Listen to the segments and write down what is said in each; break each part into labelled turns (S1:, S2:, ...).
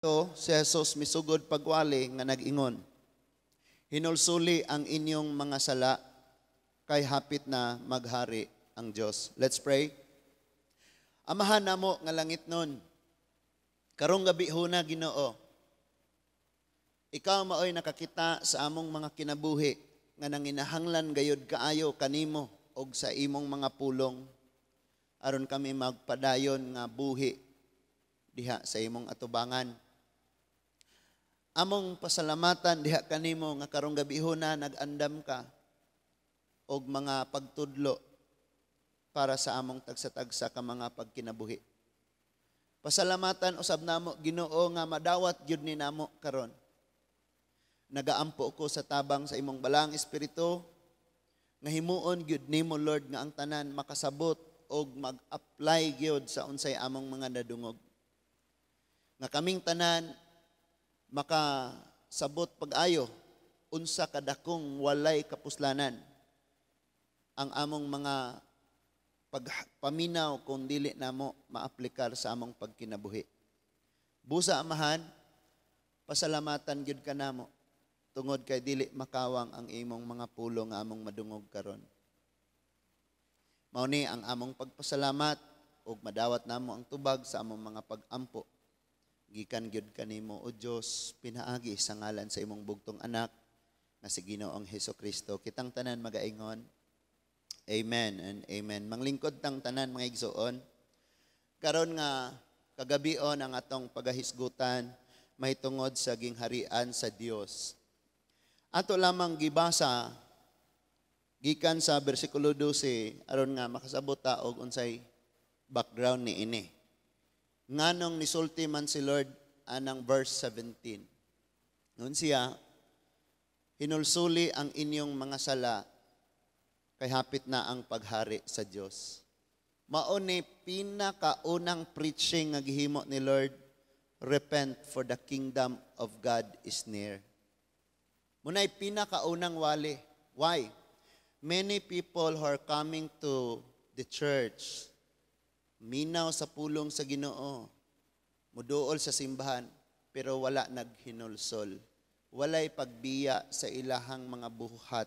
S1: kadto si Jesus misugod pagwali nga nag-ingon, hinulsuli ang inyong mga sala kay hapit na maghari ang Dios. Let's pray. Amahan namo nga langit nun, karong gabi huna Ginoo, ikaw maoy nakakita sa among mga kinabuhi nga nanginahanglan gayud kaayo kanimo og sa imong mga pulong aron kami magpadayon nga buhi diha sa imong atubangan. Among pasalamatan diha kanimo nga karong gabi huna nag-andam ka og mga pagtudlo para sa among tagsa-tagsa ka mga pagkinabuhi. Pasalamatan usab namo Ginoo nga madawat gyud ni namo karon. Nagaampo ko sa tabang sa imong balang espiritu nga himuon gyud nimo Lord nga ang tanan makasabot og mag-apply gyud sa unsay among mga nadungog. Nga kaming tanan makasabot pag-ayo unsa kadakong walay kapuslanan ang among mga pagpaminaw kung dili namo maaplikar sa among pagkinabuhi. Busa amahan, pasalamatan gyud kanamo tungod kay dili makawang ang imong mga pulong nga among madungog karon. Mao ni ang among pagpasalamat ug madawat namo ang tubag sa among mga pag-ampo. Gikan gyud kanimo o Dios, pinaagi sa ngalan sa imong bugtong anak nga si Ginoong Hesukristo. Kitang tanan magaingon. Amen and amen. Manglingkod tang tanan mga igsoon. Karon nga kagabion ang atong pagahisgutan mahitungod sa gingharian sa Dios. Ato lamang gibasa gikan sa bersikulo 12 aron nga makasabot ta og unsay background ni ini. Nganong nisulti man si Lord anang verse 17. Ngun siya, hinulsuli ang inyong mga sala kay hapit na ang paghari sa Dios. Mao ni pinakaunang preaching nga gihimo ni Lord, repent for the kingdom of God is near. Munay pinakaunang wali. Why? Many people who are coming to the church, minaw sa pulong sa Ginoo, muduol sa simbahan, pero wala naghinulsol. Walay pagbiya sa ilahang mga buhat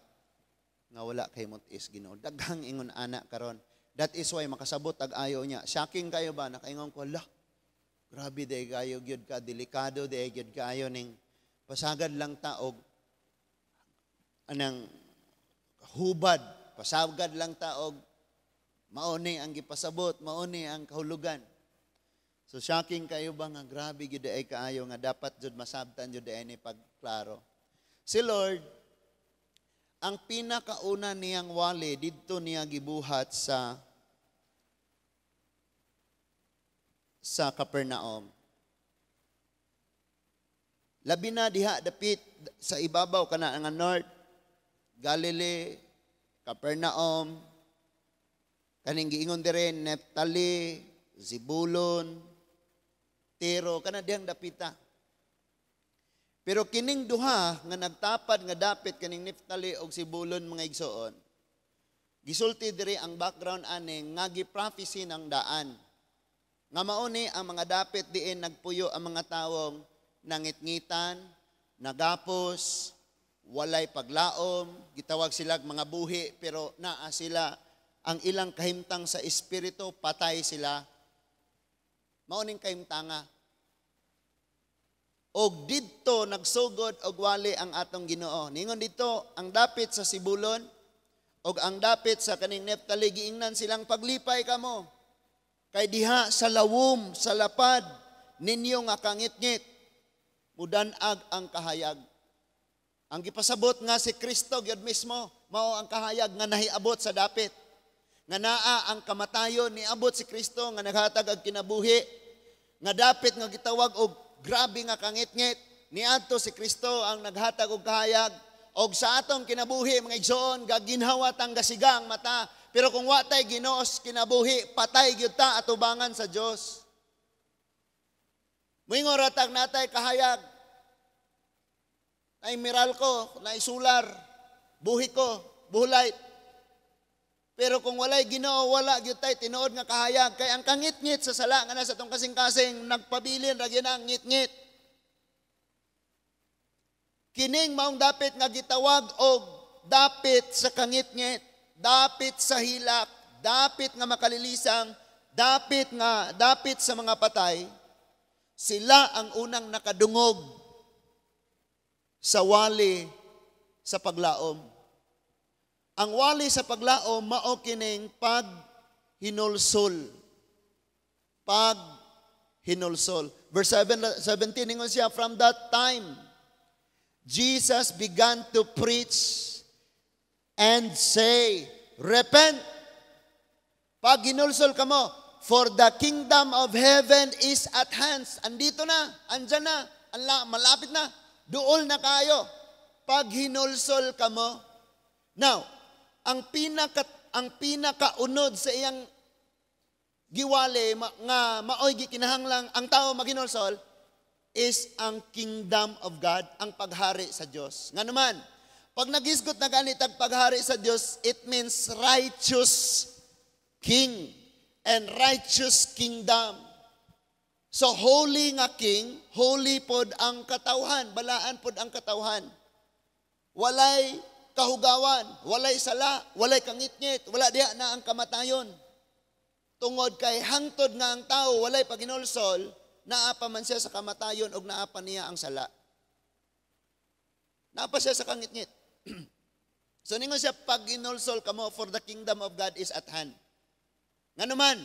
S1: nga wala kay mutis Ginoo. Daghang ingon ana karon. That is why makasabot ag ayo niya. Shocking kayo ba nakaingon ko, "Lah, grabe day kayo gyud ka, delikado day gyud kayo ning pasagad lang ta og anang hubad, pasagad lang ta og mauni ang gipasabot, mauni ang kahulugan." So shocking kayo ba nga grabe gyud ay kaayo nga dapat jud masabtan jud ay ni pagklaro. Si Lord ang pinakauna niyang wali didto niya gibuhat sa Capernaum. Labi na diha dapit sa ibabaw kana nga north, Galilee, Capernaum, kaning giingon dire Naphtali, Zebulon, Tiro, kana diyang dapita. Pero kining duha nga nagtapad nga dapit kaning Naphtali og Zebulon mga igsoon, gisulti diri ang background ani nga gi-prophecy ng daan. Nga mauni ang mga dapit diin nagpuyo ang mga tawong nangitngitan, nagapos, walay paglaom, gitawag sila mga buhi pero naa sila ang ilang kahimtang sa espiritu, patay sila. Mauning kahimtanga. Og didto nagsugod og wali ang atong Ginoo. Ningon dito ang dapit sa Zebulon og ang dapit sa kaning Naphtali giingnan silang paglipay kamo. Kay diha sa lawom, sa lapad ninyo nga kangit-ngit mudanag ang kahayag. Ang gipasabot nga si Kristo gyud mismo mao ang kahayag nga nahiabot sa dapit. Nga naa ang kamatayon niabot si Kristo nga naghatag og kinabuhi. Nga dapit nga gitawag og grabe nga kangit-ngit, niadto si Kristo ang naghatag og kahayag og sa atong kinabuhi mga igsoon gaginhawat ang gasigang mata, pero kung wa tay Ginoos kinabuhi patay gyud ta atubangan sa Dios. Moingon ratag natay kahayag, ay miral ko, na isular, buhi ko, buhulay. Pero kung walay Ginoo, wala gyud tay tinuod nga kahayag kay ang kangit-ngit sa sala nga nasa tong kasing-kasing nagpabilin ra gyud ang ngit-ngit. Kining maong dapit nga gitawag og dapit sa kangit-ngit, dapit sa hilak, dapit nga makalilisang, dapit sa mga patay, sila ang unang nakadungog sa wali sa paglaom. Ang wali sa paglaom mao kining paghinulsol. Paghinulsol. Verse 17 ningon siya, from that time Jesus began to preach and say, repent. Pag hinulsol ka mo, for the kingdom of heaven is at hand. Andito na, andyan na, malapit na, duol na kayo. Pag hinulsol ka mo. Now, ang pinakaunod sa iyang giwali nga maoy gikinahanglang ang tao maghinulsol is ang kingdom of God, ang paghari sa Dios. Nga naman, pag nagisgot na ganit ang paghari sa Dios, it means righteous king and righteous kingdom. So holy nga king, holy pod ang katawhan, balaan pod ang katawhan. Walay kahugawan, walay sala, walay kangitngit, wala diha na ang kamatayon. Tungod kay hangtod nga ang tao, walay paghinulsol, naapa man siya sa kamatayon o naapa niya ang sala. Naapa siya sa kangitngit. So ningon siya, pag hinulsol ka mo, for the kingdom of God is at hand. Nga naman,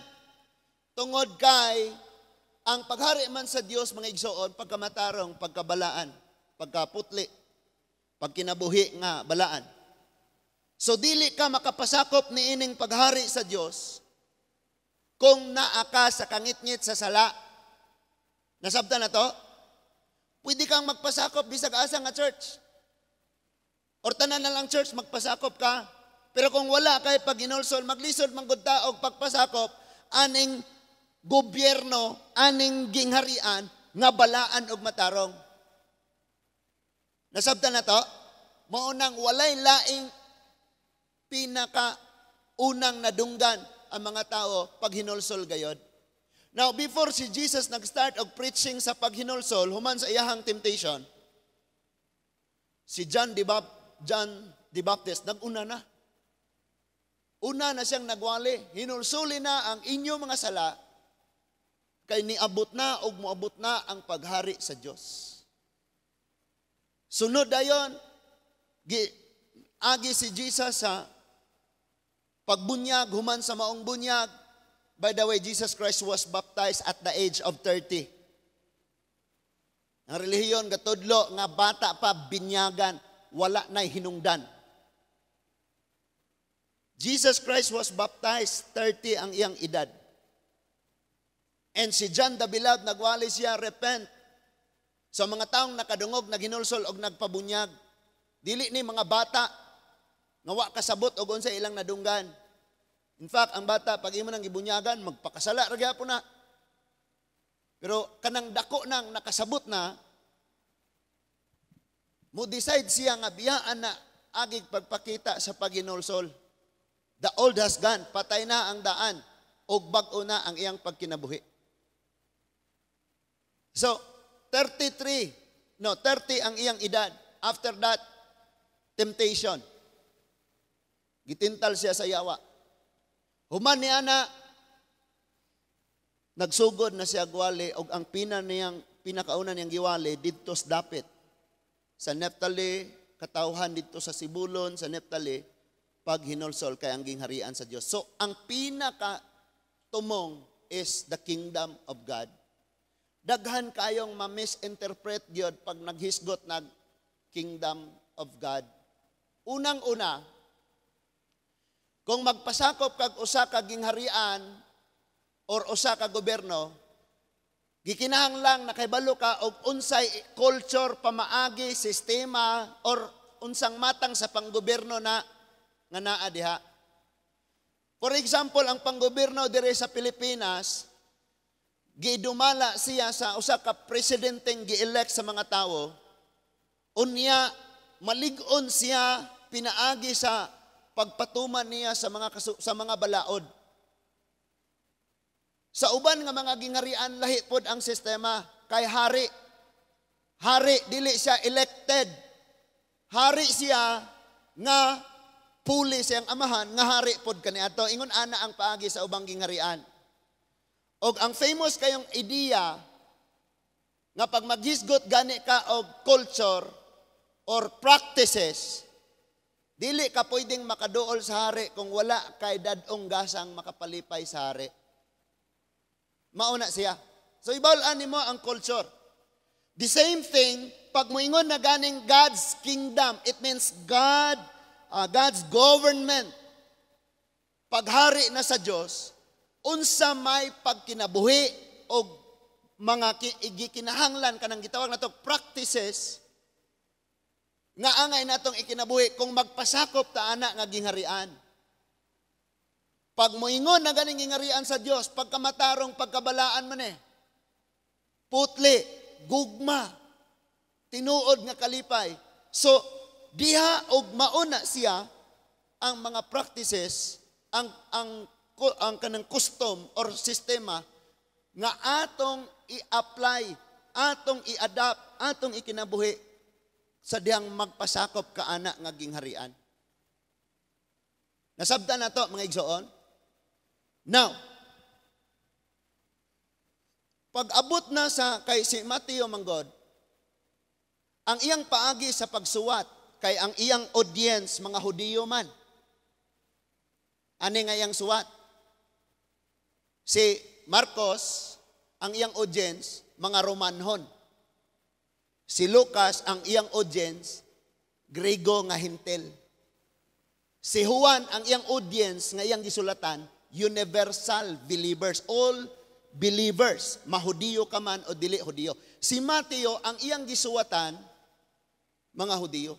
S1: tungod kay ang paghari man sa Dios mga igsoon, pagkamatarong, pagkabalaan, pagkaputli, pagkinabuhi nga balaan. So dili ka makapasakop ni ining paghari sa Dios kung naa ka sa kangitngit sa sala. Nasabtan na to? Pwede kang magpasakop bisag asa nga church. Or tanan na lang church, magpasakop ka. Pero kung wala kay pag hinulsol, maglisod manggod ta og pagpasakop, aning gobyerno, aning gingharian, nga balaan og matarong. Nasabtan na to? Maunang walay laing pinaka-unang nadunggan ang mga tao pag hinulsol gayod. Now, before si Jesus nag-start og preaching sa paghinulsol, human sa iyahang temptation, si John the Baptist, nag-una na. Una na siyang nagwali. Hinulsuli na ang inyong mga sala, kay niabot na o moabot na ang paghari sa Diyos. Sunod dayon, agi si Jesus sa pagbunyag, human sa maong bunyag. By the way, Jesus Christ was baptized at the age of 30. Ang relihiyon katudlo nga bata pa binyagan, wala na'y hinungdan. Jesus Christ was baptized, 30 ang iyang edad. And si John the Beloved, nagwali siya, repent. Sa mga taong nakadungog, naghinulsol o nagpabunyag. Dili ni mga bata, nga wa kasabot o sa ilang nadunggan. In fact, ang bata, pag imo nang gibunyagan, magpakasala, ragya po na. Pero kanang dako nang nakasabot na, mo decide siya nga biyaan na agig pagpakita sa paghinulsol. The old has gone, patay na ang daan, og bag-o na ang iyang pagkinabuhi. So, 30 ang iyang edad. After that, temptation. Gitintal siya sa yawa. Human niya na, nagsugod na siya gwali, og ang pinakauna niyang giwali, dito sa dapit. Sa Naphtali, katawhan dito sa Sibulon, sa Naphtali, pag hinulsol kay ang gingharian sa Diyos. So, ang pinaka-tumong is the kingdom of God. Daghan kayong ma-misinterpret yun pag naghisgot nag kingdom of God. Unang-una, kung magpasakop kag usa ka gingharian or usa ka gobyerno, gikinahanglang nakahibalo ka og unsay culture, pamaagi, sistema or unsang matang sa panggobyerno na nga naa diha. For example, ang panggobyerno dire sa Pilipinas, gidumala siya sa usa ka presidenteng gi-elect sa mga tao, unya malig-on siya pinaagi sa pagpatuman niya sa mga balaod. Sa uban nga mga gingharian, lahi pod ang sistema kay hari. Hari, dili siya elected. hari siya nga puli siyang amahan nga hari pod kaniadto. Ingon ana ang paagi sa ubang gingharian. Og ang famous kayong ideya nga pag maghisgot gani ka og culture or practices, dili ka pwedeng makaduol sa hari kung wala kay dadong gasang makapalipay sa hari. Mauna siya. So ibawal-an nimo ang culture. The same thing, pag moingon na ganing God's kingdom, it means God's government. Paghari na sa Dios, unsa may pagkinabuhi o mga gikinahanglan kanang gitawag nato practices nga angay natong ikinabuhi kung magpasakop ta ana nga gingharian. Pag moingon na ganing gingharian sa Dios, pagkamatarong pagkabalaan man putli, gugma, tinuod nga kalipay. So diha og mauna siya ang mga practices, ang kanang custom or sistema nga atong i-apply, atong i-adapt, atong ikinabuhi sa diyang magpasakop kaana nga gingharian. Nasabtan na to mga igsoon? Now, pag abot na sa kay si Mateo manggod, ang iyang paagi sa pagsuwat kay ang iyang audience mga Hudiyo man. Ani nga iyang suwat? Si Marcos, ang iyang audience, mga Romanhon. Si Lucas, ang iyang audience, Grego nga Hintil. Si Juan, ang iyang audience, nga iyang gisulatan, universal believers. All believers, mahudiyo ka man o dili Hudiyo. Si Mateo, ang iyang gisuwatan, mga Hudiyo.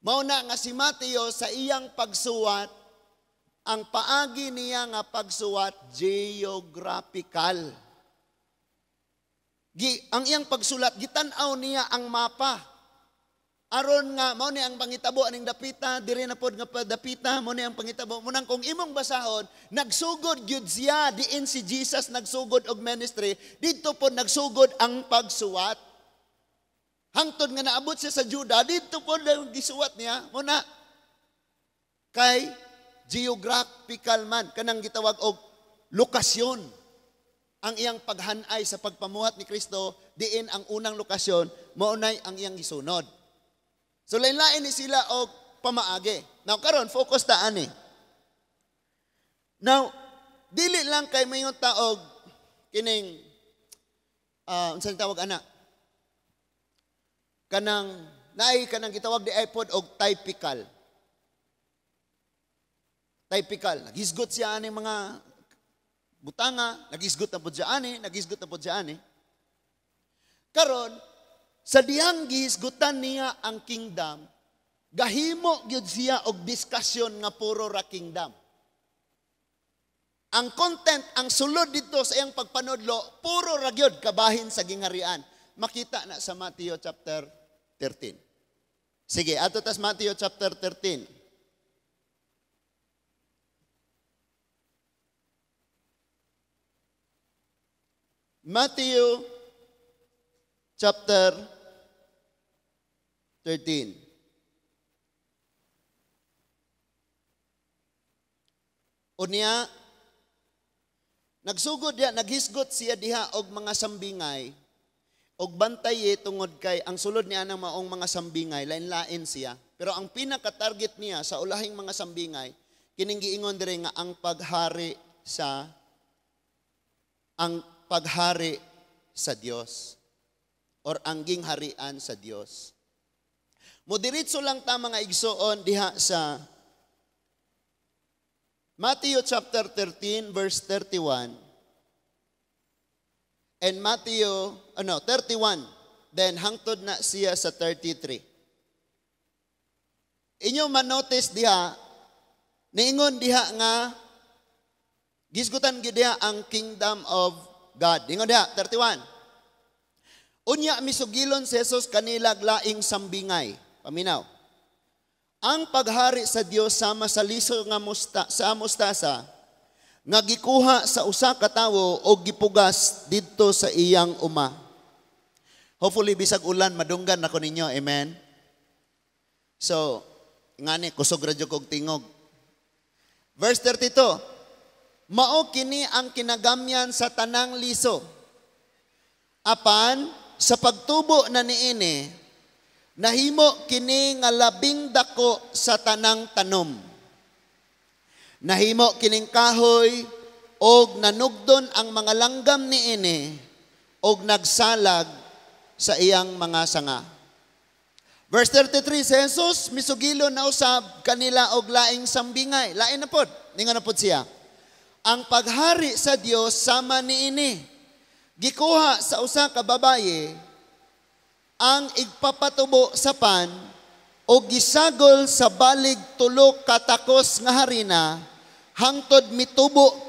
S1: Mauna nga si Mateo sa iyang pagsuwat, ang paagi niya nga pagsuwat geographical. Ang iyang pagsulat, gitanaw niya ang mapa. Aron nga, mao ni ang pangitabo aning dapita, diri na pod nga dapita, mao ni ang pangitabo. Munang kung imong basahon, nagsugod gyud siya, diin si Jesus nagsugod og ministry, dito pod nagsugod ang pagsuwat. Hangtod nga naabot siya sa Juda, dito pod ang gisuwat niya, muna kay geographical man, kanang gitawag og lokasyon. Ang iyang paghanay sa pagpamuhat ni Kristo, diin ang unang lokasyon, maunay ang iyang gisunod. So lain-lain ni sila og pamaagi. Now karon focus ta ani. Now dili lang kay mayon ta og kining unsang tawag ana? Kanang naay kanang gitawag di iPod og typical. Typical. Naghisgot siya ani mga butanga, naghisgot na po siya ani, naghisgot na po siya ani. Karon, sa diyang gihisgutan niya ang kingdom, gahimo gyud siya og diskusyon nga puro ra kingdom. Ang content, ang sulod dito sa iyang pagpanudlo, puro ra gyud kabahin sa gingharian. Makita na sa Matthew chapter 13. Sige, ato tas Matthew chapter 13. Matthew chapter 13. Unya, nagsugod ya, naghisgot siya diha og mga sambingay, og bantay tungod kay ang sulod niya ng maong mga sambingay, lain-lain siya. Pero ang pinaka-target niya sa ulahing mga sambingay, kining giingon dire nga ang paghari sa Dios or ang gingharian sa Dios. Modiritso lang ta mga igsoon diha sa Matthew chapter 13 verse 31 and Matthew 31 then hangtod na siya sa 33. Inyo man-notice diha niingon diha nga gisgutan gyud diha ang kingdom of God. Ingon diha 31. Unya misugilon si Jesus kanilag laing sambingay. Paminaw. Ang paghari sa Dios sama sa liso nga mustasa nga gikuha sa usa ka tawo o gipugas didto sa iyang uma. Hopefully bisag ulan madunggan nako ninyo. Amen. So, ngani kusog ra jud kog tingog. Verse 32. Mao kini ang kinagamyan sa tanang liso. Apan sa pagtubo na niini, nahimo kini nga labing dako sa tanang tanom. Nahimo kining kahoy og nanugdon ang mga langgam niini og nagsalag sa iyang mga sanga. Verse 33, si Jesus misugilo na usab kanila og laing sambingay. Lain na pod, ningon na pod siya. Ang paghari sa Dios sama niini. Gikuha sa usa ka babaye ang igpapatubo sa pan o gisagol sa balig tulo katakos nga harina hangtod mitubo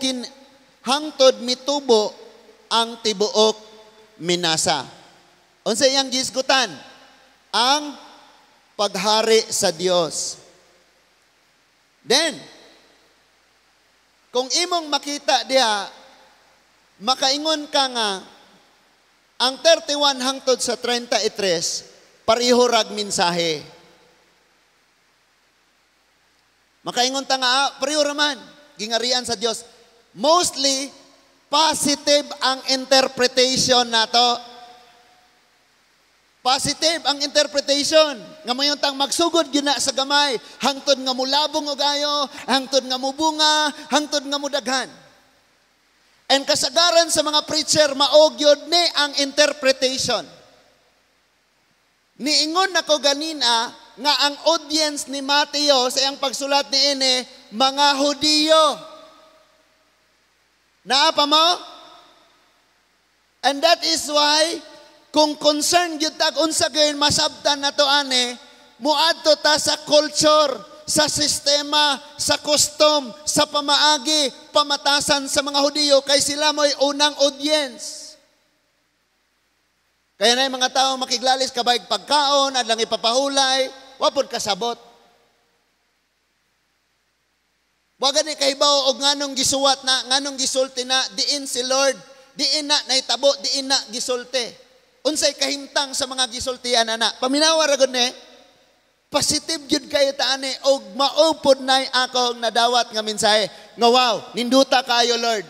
S1: ang tibuok minasa. Unsa iyang gisgutan? Ang paghari sa Dios. Then, kung imong makita diha, makaingon ka nga, ang 31 hangtod sa 33, pareho rag mensahe. Makaingon ta nga, pareho raman, gingarian sa Dios. Mostly, positive ang interpretation nato. Positive ang interpretation. Nga mayon tang magsugod gyud na sa gamay, hangtod nga mulabong og ayo, hangtod nga mubunga, hangtod nga mudaghan. And kasagaran sa mga preacher, maog yun ni ang interpretation. Niingon ako ganina nga ang audience ni Mateo sa iyang pagsulat ni ini, mga Hudiyo. Naapa mo? And that is why, kung concern yun tag unsa gayon masabtan na to ane, muadto ta sa culture, sa sistema, sa custom, sa pamaagi, pamatasan sa mga Hudiyo, kay sila mo'y unang audience. Kaya na yung mga tao makiglalis kabay pagkaon, adlang ipapahulay, wapod kasabot. Waga ni kahibaw og nganong gisuwat na, nganong gisulti na, diin si Lord, diin na naitabo, diin na gisulti. Unsay kahimtang sa mga gisultian ana. Paminawa ra gud ni, positive yun kayo taani og maupod na akong nadawat nga mensahe. Nga wow, ninduta kayo Lord.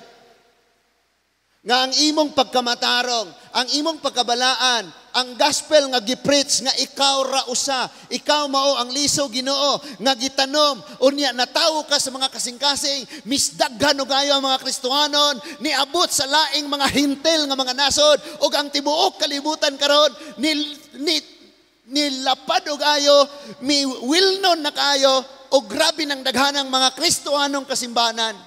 S1: Nga ang imong pagkamatarong, ang imong pagkabalaan, ang gospel nga gipreach nga ikaw ra usa, ikaw mao ang liso Ginoo nga gitanom unya natawo ka sa mga kasing-kasing, misdaghan og ayo ang mga Kristohanon, niabot sa laing mga hintel nga mga nasod ug ang tibuok kalibutan karon nilapad og ayo, wilnon na kayo o grabe ng daghanang mga Kristohanong kasimbanan.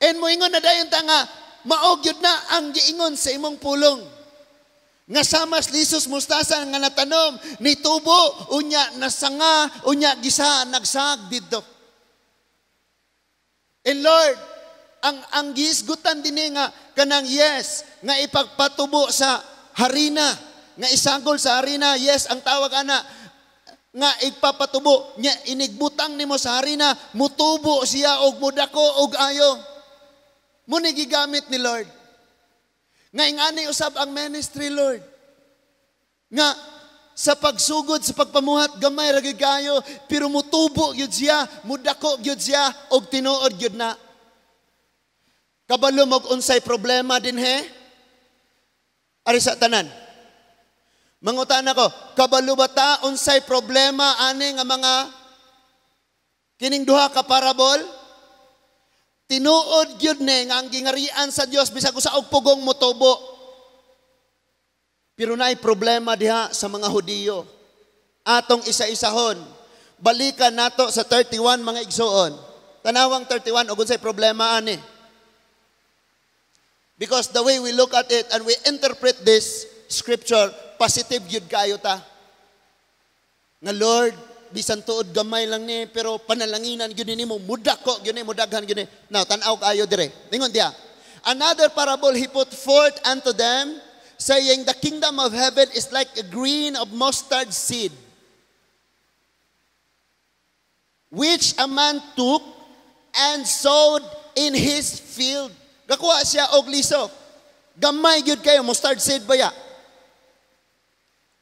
S1: And moingon na dayon ta nga maog yun na ang giingon sa imong pulong. Nga samas lisos mustasa nga natanom, nitubo, unya nasanga, unya gisa, nagsag dito. And Lord, ang gisgutan din nga kanang yes, nga ipagpatubo sa harina, nga isagol sa harina, yes, ang tawag ana, nga ipapatubo, nya inigbutang nimo sa harina, mutubo siya og mudako og ayo. Muni gigamit ni Lord. Nga ingani usab ang ministry, Lord. Nga sa pagsugod, sa pagpamuhat, gamay ra gyud kayo, pero mutubo gyud siya, mudako gyud siya og tinuod gyud na. Kabalo mo unsay problema dinhe? Ari sa tanan. Mangutan ako, kabalo ba ta unsay problema ani nga mga kining duha ka parabol? Tinuod gyud ne nga ang gingarian sa Dios bisag usa og pugong motubo. Pero naay problema diha sa mga Hudiyo. Atong isa-isahon. Balikan nato sa 31 mga igsoon. Tanawang 31 og unsay problema ani. Because the way we look at it and we interpret this scripture, positive gyud kayo ta. Nga Lord, bisan tuod gamay lang ni pero panalanginan gyud nimo mudako gyud ni mudaghan gyud ni. Now tan-aw kayo dire. Ningon dia. Another parable he put forth unto them, saying, the kingdom of heaven is like a grain of mustard seed, which a man took and sowed in his field. Gakuha siya og liso. Gamay gyud kayo mustard seed ba ya?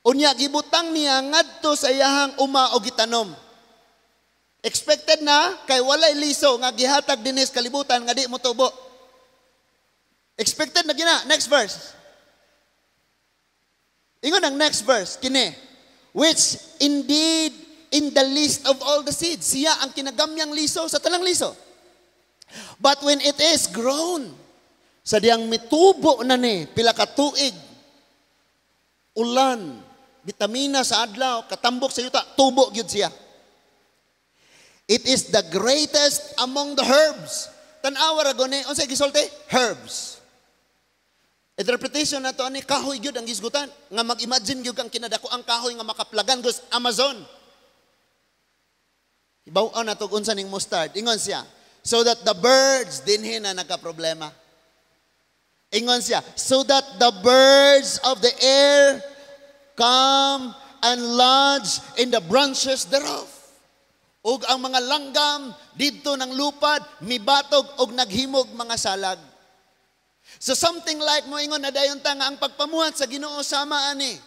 S1: Unya gibutang niya ngadto sa iyahang uma o gitanom. Expected na kay walay liso nga gihatag dinis kalibutan nga di mo tubo. Expected na gina. Next verse. Ingon ang next verse, kini, which indeed in the least of all the seeds. Siya ang kinagamyang liso sa talang liso. But when it is grown, sa diyang mitubo na ni, pila ka tuig, ulan, vitamina sa adlaw, katambok sa yuta, tubo gyud siya. It is the greatest among the herbs. Tan-awa ra gani, unsay gisulti? Herbs. Interpretation na to ani kahoy gyud ang gisgutan nga mag-imagine gyud kang kinadako ang kahoy nga makaplagan gos Amazon. Ibaw-on na to unsa ning mustard. Ingon siya, so that the birds dinhi na nagka-problema. Ingon siya, so that the birds of the air come and lodge in the branches thereof. Ug ang mga langgam didto ng lupad mibatog og naghimog mga salag. So something like mo ingon na dayon ta nga ang pagpamuhat sa Ginoo sama ani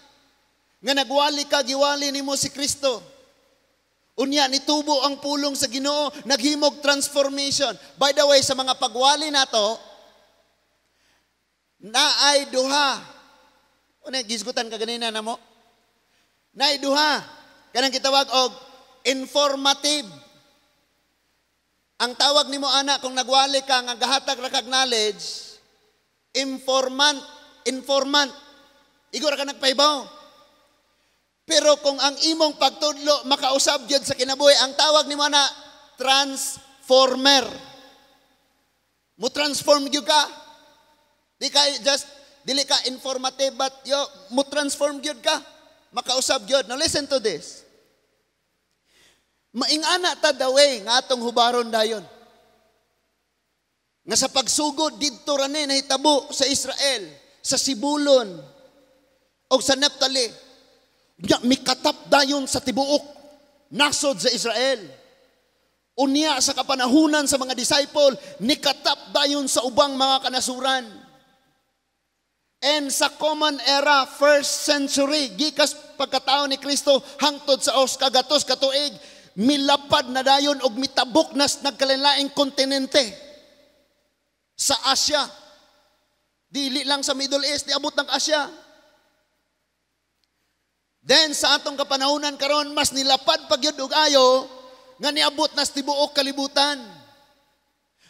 S1: nga nagwali ka giwali nimo si Kristo. Unya nitubo ang pulong sa Ginoo, naghimog transformation. By the way, sa mga pagwali nato naay duha. Unay gisgutan ka ganina namo? Naay duha. Kanang gitawag og informative. Ang tawag nimo ana kung nagwali ka nga gahatag ra kag knowledge, informant. Igor ka nagpaibaw. Pero kung ang imong pagtudlo makausab gyud sa kinabuhi, ang tawag nimo na transformer. Mo transform gyud ka. Dili ka informative but mo transform gyud ka. Makausab gyud. Now listen to this. Maingana ta dawe nga atong hubaron dayon. Nga sa pagsugod didto ra ni nahitabo sa Israel, sa Sibulon o sa Naphtali. Mikatap dayon sa tibuok nasod sa Israel. Unya sa kapanahunan sa mga disciple, nikatap dayon sa ubang mga kanasuran. And sa common era, first century, gikas pagkatao ni Kristo hangtod sa kagatos katuig, milapad na dayon og mitabok nas nagkalain-laing kontinente. Sa Asia. Dili lang sa Middle East, niabot ng Asia. Then sa atong kapanahunan karon mas nilapad pagyud og ayo nga niabot na sa tibuok kalibutan.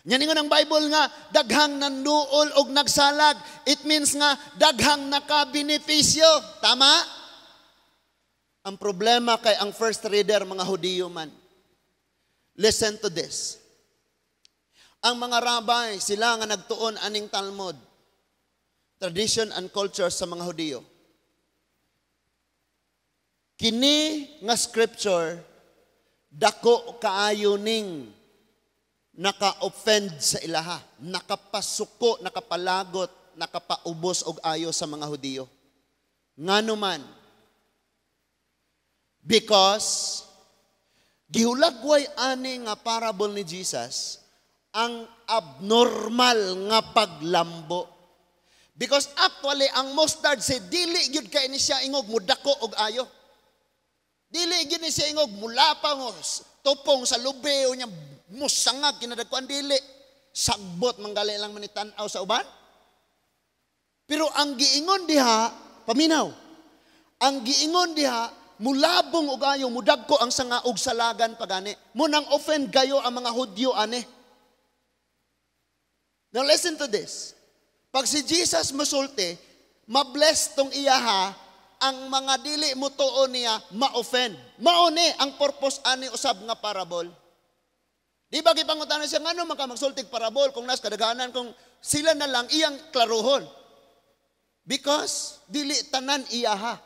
S1: Nyaningon ang Bible nga daghang nanduol og nagsalag. It means nga daghang nakabenepisyo. Tama? Ang problema kay ang first reader mga Hudiyo man. Listen to this. Ang mga rabbi, sila nga nagtuon aning Talmud, tradition and culture sa mga Hudiyo. Kini nga scripture, dako kaayo ning naka-offend sa ilaha, nakapasuko, nakapalagot, nakapaubos og ayo sa mga Hudiyo. Ngano man? Because gihulagway ani nga parable ni Jesus ang abnormal nga paglambo. Because actually, ang mustard seed, dili gyud kay ni siya ingog mudako og ayo. Dili gyud ni siya ingog mulapang tupong sa lubi o niya musangag kinadagkuan dili. Sagbot manggali lang manitanaw sa uban. Pero ang giingon diha, paminaw. Ang giingon diha, mulabong og ayo, mudagko ang sanga og salagan pagani. Munang offend gayo ang mga Hudyo ani. Now listen to this. Pag si Jesus musulti, mabless tong iyaha, ang mga dili mo tuon niya ma-offend. Mauni ang purpose ani usab nga parable. Di ba gipangutan siya ngano maka magsultig parable kung nas kadaghanan kung sila na lang iyang klaruhon. Because dili tanan iyaha.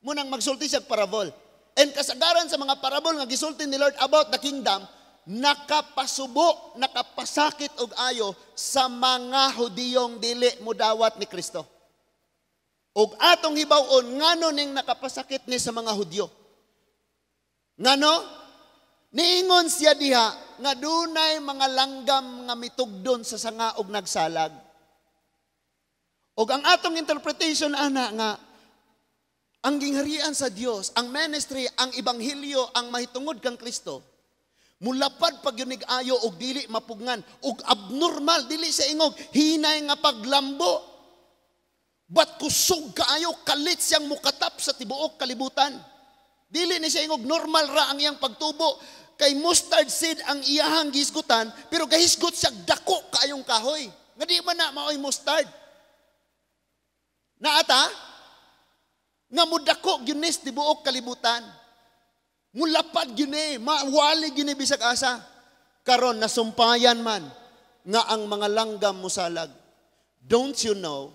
S1: Munang magsulti siya parable. And kasagaran sa mga parable nga gisulti ni Lord about the kingdom, nakapasubo, nakapasakit og ayo sa mga Hudiyong dili mudawat ni Kristo. Og atong hibawon ngano ning nakapasakit ni sa mga Hudyo. Ngano? Niingon siya diha nga dunay mga langgam nga mitugdon sa sanga og nagsalag. Og ang atong interpretation ana nga ang gingharian sa Dios, ang ministry, ang ebanghelyo, ang mahitungod kang Kristo, mulapad pag yunig ayo og dili mapugngan og abnormal dili sa ingog hinay nga paglambo. But kusog kaayo kalit siyang mukatap sa tibuok kalibutan. Dili ni siya ingog normal ra ang iyang pagtubo kay mustard seed ang iyahang gisgutan pero gahisgot siya dako kaayong kahoy. Nga di man na maoy mustard. Naata nga mudako gyunis tibuok kalibutan. Mulapad gyuni, mawali gyuni bisag asa. Karon nasumpayan man nga ang mga langgam musalag. Don't you know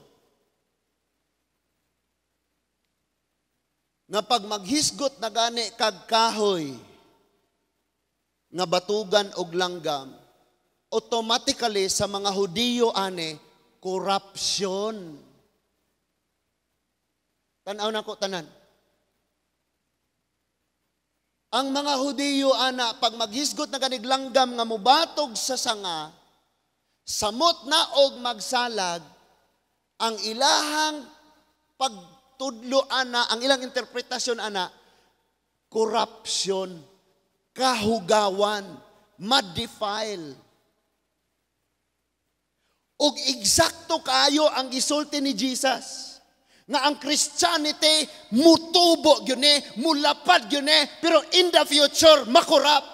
S1: nga pag maghisgot na gani kag kahoy nga batugan og langgam, automatically sa mga Hudiyo ani corruption. Tanaw na ko tanan. Ang mga Hudiyo ana pag maghisgot na ganig langgam nga mobatog sa sanga, samot na og magsalag, ang ilahang pagtudlo ana, ang ilang interpretasyon ana, corruption, kahugawan, ma-defile. Og eksakto kayo ang gisulti ni Jesus nga ang Christianity mutubo gyud ni, mulapad gyud ni, pero in the future makorap.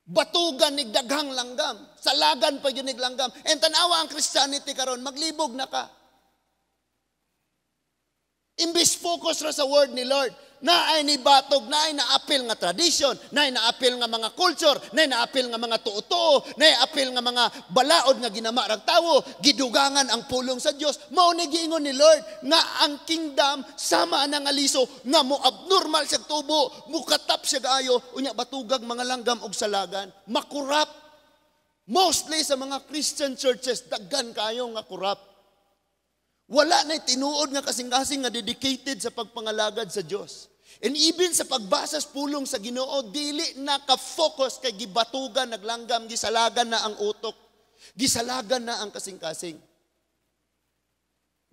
S1: Batugan ni daghang langgam, salagan pa gyud ni langgam. And tanawa ang Christianity karon maglibog na ka. Imbis focus ra sa word ni Lord, na ay ni batog, na ay naapil nga tradition, na ay naapil nga mga culture, na ay naapil nga mga tuo-tuo, na ay naapil nga mga balaod nga ginama rag tawo, gidugangan ang pulong sa Dios. Mao ni giingon ni Lord nga ang kingdom sama na nga liso nga mo abnormal siya tubo, mukatap siya gaayo, unya batugag mga langgam og salagan, makurap. Mostly sa mga Christian churches daghan kayo nga kurap. Wala na tinuod nga kasing-kasing nga dedicated sa pagpangalagad sa Dios. And even sa pagbasas pulong sa Ginoo, dili na ka-focus kay gibatugan, naglanggam, gisalagan na ang utok. Gisalagan na ang kasing-kasing.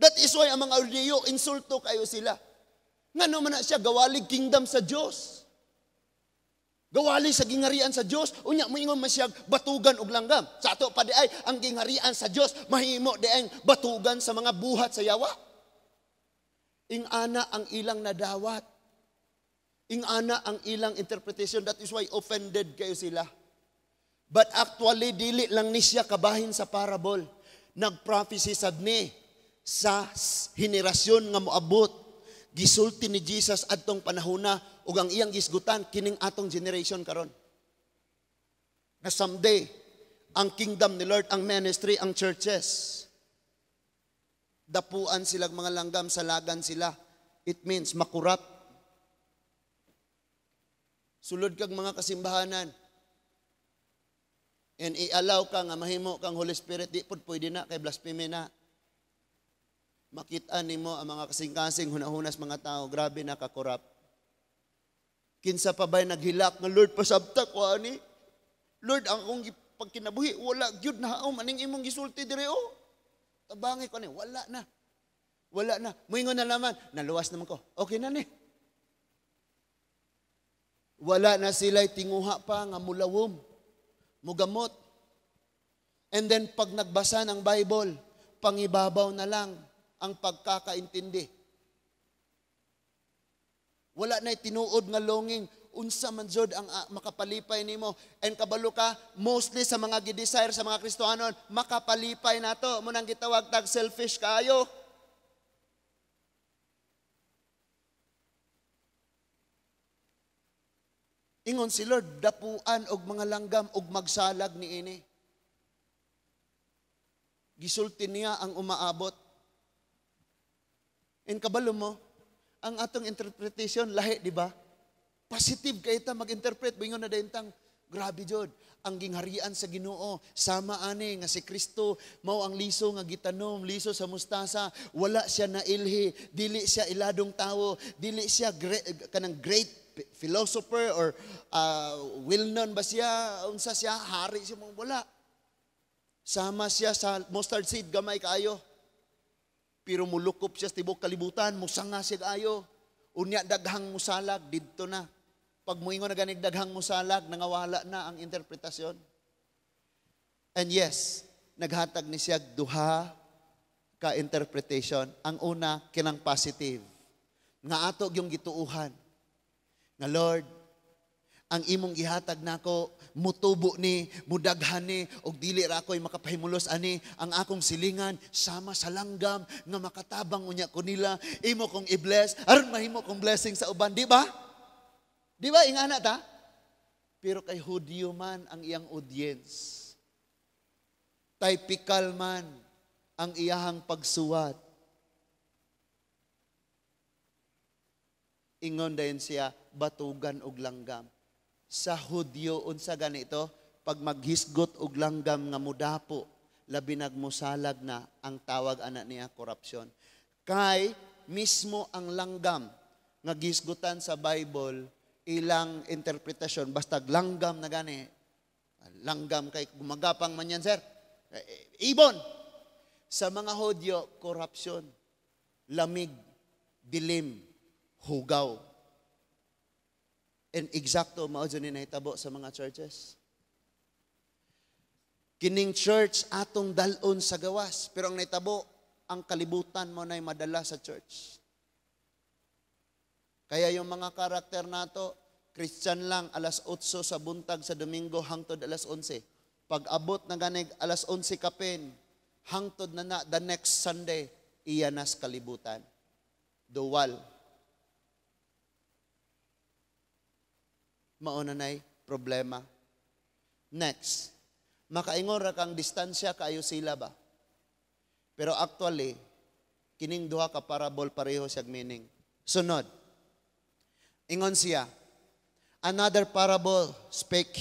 S1: That is why ang mga Hudiyo, insulto kayo sila. Nga naman na siya, gawalig kingdom sa Diyos. Gawali sa gingharian sa Diyos, unya moingon man siya batugan og langgam. Sa ato pa di ay ang gingharian sa Diyos mahimo di ay batugan sa mga buhat sa yawa. Ing-ana ang ilang nadawat. Ing-ana ang ilang interpretation. That is why offended kayo sila. But actually dili lang ni siya kabahin sa parable. Nagprophecy sad ni sa henerasyon nga moabot. Gisulti ni Jesus adtong panahona ug ang iyang gisgutan kining atong generation karon. Na someday ang kingdom ni Lord, ang ministry, ang churches, dapuan silang mga langgam, salagan sila. It means makurap. Sulod kag mga kasimbahanan. And i-allow ka nga mahimo kang Holy Spirit, di pud pwede na kay blasphemy na. Makita nimo ang mga kasing-kasing hunahunas mga tao, grabe na kakurap. Kinsa pa ba'y naghilak nga Lord pasabtak ko ani? Lord, ang akong pagkinabuhi wala gyud na haom aning imong gisulti dire o. Tabangi ko ni, wala na. Wala na. Moingon na naman, naluwas naman ko. Okay na ni. Wala na sila'y tinguha pa nga mulawom, mugamot. And then pag nagbasa ng Bible, pangibabaw na lang ang pagkakaintindi. Wala na tinuod nga longing, unsa man jud ang makapalipay nimo. And kabalo ka, mostly sa mga gidesire sa mga Kristohanon, makapalipay nato. Munang gitawag tag selfish kayo. Ingon si Lord, dapuan og mga langgam og magsalag niini. Gisulti niya ang umaabot. And kabalo mo, ang atong interpretation lahi, di ba? Positive kay ta mag-interpret, bingon na dayentang grabe jud ang gingharian sa Ginoo, sama ani nga si Kristo mao ang liso nga gitanom, liso sa mustasa, wala siya nailhi, dili siya iladong tawo, dili siya kanang great philosopher or well-known ba siya, unsa siya, hari siya mong wala. Sama siya sa mustard seed, gamay kaayo. Pero mulukop siya sa tibok kalibutan, musanga siya ayo. Unya daghang musalag, didto na. Pag muingon na ganig daghang musalag, nangawala na ang interpretasyon. And yes, naghatag ni siya duha ka interpretation. Ang una, kinang positive. Nga ato yung gituuhan. Nga Lord, ang imong gihatag nako mutubo ni, mudaghan ni, og dili ra ko'y makapahimulos ani, ang akong silingan sama sa langgam nga makatabang unya ko nila, imo kong i-bless, aron mahimo kong blessing sa uban, di ba? Di ba ingana ta? Pero kay Hudyo man ang iyang audience. Typical man ang iyahang pagsuwat. Ingon dayon siya, batugan og langgam. Sa Hudyo, unsa ganito, pag maghisgot og langgam nga mudapo, labi nagmusalag na ang tawag ana niya korupsyon. Kay mismo ang langgam nga gisgutan sa Bible, ilang interpretasyon, basta langgam na gani. Langgam kay gumagapang man yan, sir. Ibon. Sa mga Hudyo, korupsyon, lamig, dilim, hugaw. And eksakto, mao dyan nahitabo sa mga churches. Kining church atong dalon sa gawas. Pero ang nahitabo, ang kalibutan mo na'y madala sa church. Kaya yung mga karakter nato, Christian lang, alas 8 sa buntag sa Domingo, hangtod alas 11. Pag abot na ganig, alas 11 kapin, hangtod na the next Sunday, iyanas kalibutan. Duwal. Mauna na'y problema. Next, makaingon ra kang distansya kaayo sila ba? Pero actually, kining duha ka parable pareho siyang meaning. Sunod, ingon siya, another parable speak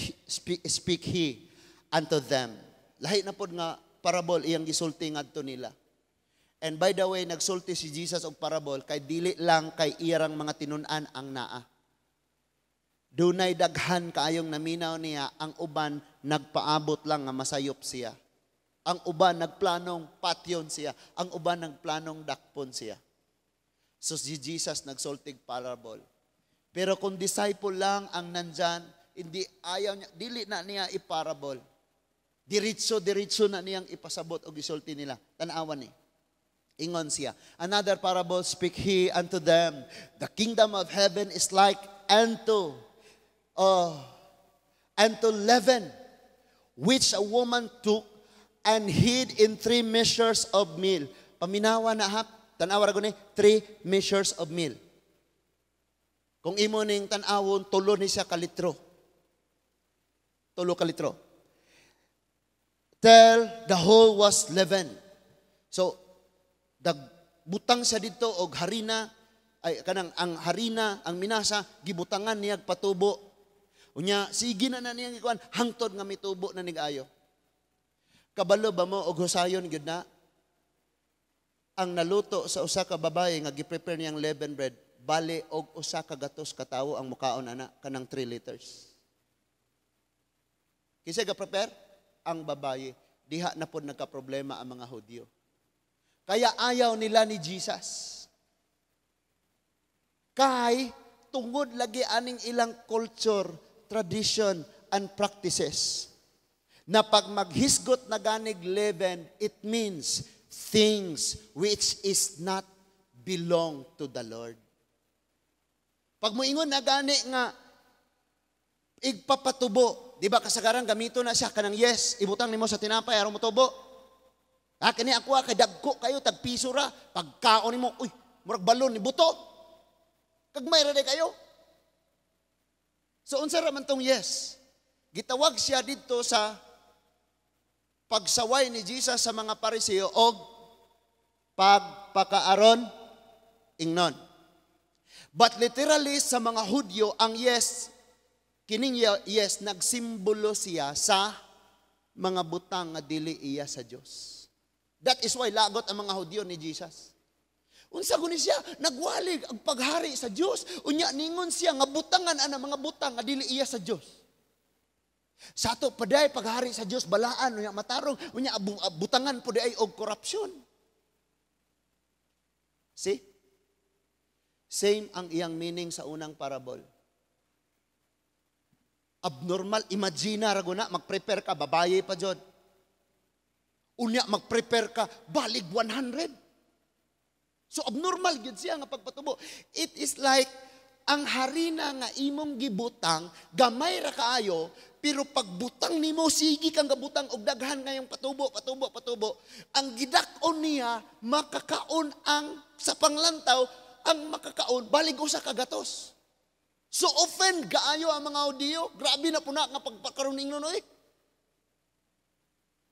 S1: he unto them. Lahi na pod nga parable iyang gisulti ngadto nila. And by the way, nagsulti si Jesus og parable kay dili lang kay iyang mga tinun-an ang naa. Dunay daghan kaayong naminaw niya, ang uban nagpaabot lang nga masayop siya. Ang uban nagplanong patyon siya. Ang uban nagplanong dakpon siya. So si Jesus nagsultig parable. Pero kung disciple lang ang nandyan, hindi ayaw niya, dili na niya iparable. Diritso na niyang ipasabot o gisulti nila. Tanawan ni. Ingon siya. Another parable speak he unto them. The kingdom of heaven is like unto leaven, which a woman took and hid in 3 measures of meal. Paminawa na hap, tanawa ra ni 3 measures of meal. Kung imo ning tanawon, tulo ni siya ka litro. Tulo ka litro. Till the whole was leaven. So, butang siya dito og harina, ay kanang ang harina, ang minasa, gibutangan niya patubo. Unya, sige na niyang ikuan, hangtod nga mitubo na nigayo. Kabalo ba mo og husayon gyud na? Ang naluto sa usa ka babae nga gi-prepare niyang leavened bread, bali og usa ka gatos ka tawo ang mukaon ana kanang 3 liters. Kinsa ga-prepare? Ang babae. Diha na pod nagka-problema ang mga Hudyo. Kaya ayaw nila ni Jesus. Kay tungod lagi aning ilang culture, tradition, and practices. Na pag maghisgot na ganig leaven, it means things which is not belong to the Lord. Pag moingon na gani nga, igpapatubo. Di ba kasagaran gamito na siya, kanang yes, ibutang nimo sa tinapay, aron mo tubo. Kani ako kay dagko kayo, tagpiso ra, pagkaon nimo, uy, murag balon ni buto. Kagmay ra kayo. So unsa ra man tong yes? Gitawag siya dito sa pagsaway ni Jesus sa mga Pariseo og pagpakaaron ingnon. But literally sa mga Hudyo, ang yes, kining yes, nagsimbolo siya sa mga butang nga dili iya sa Dios. That is why lagot ang mga Hudyo ni Jesus. Unsa guni siya nagwalig ang paghari sa Dios, unya ningon siya nga butangan ana mga butang nga dili iya sa Dios. Sa ato paday paghari sa Dios balaan unya matarong unya butangan pud ay og korupsyon. See? Same ang iyang meaning sa unang parable. Abnormal, imagine raguna, mag-prepare ka, babaye pa jud. Unya, mag-prepare ka, balig 100. So abnormal gid siya nga pagpatubo. It is like, ang harina nga imong gibutang, gamay ra kaayo, pero pagbutang nimo sige kang gabutang og daghan ngayong patubo. Ang gidak-on niya makakaon ang sa panglantaw, ang makakaon balig usa ka gatos. So offend kaayo ang mga Hudiyo. Grabe na puna nga pagpakaron ingnon oy.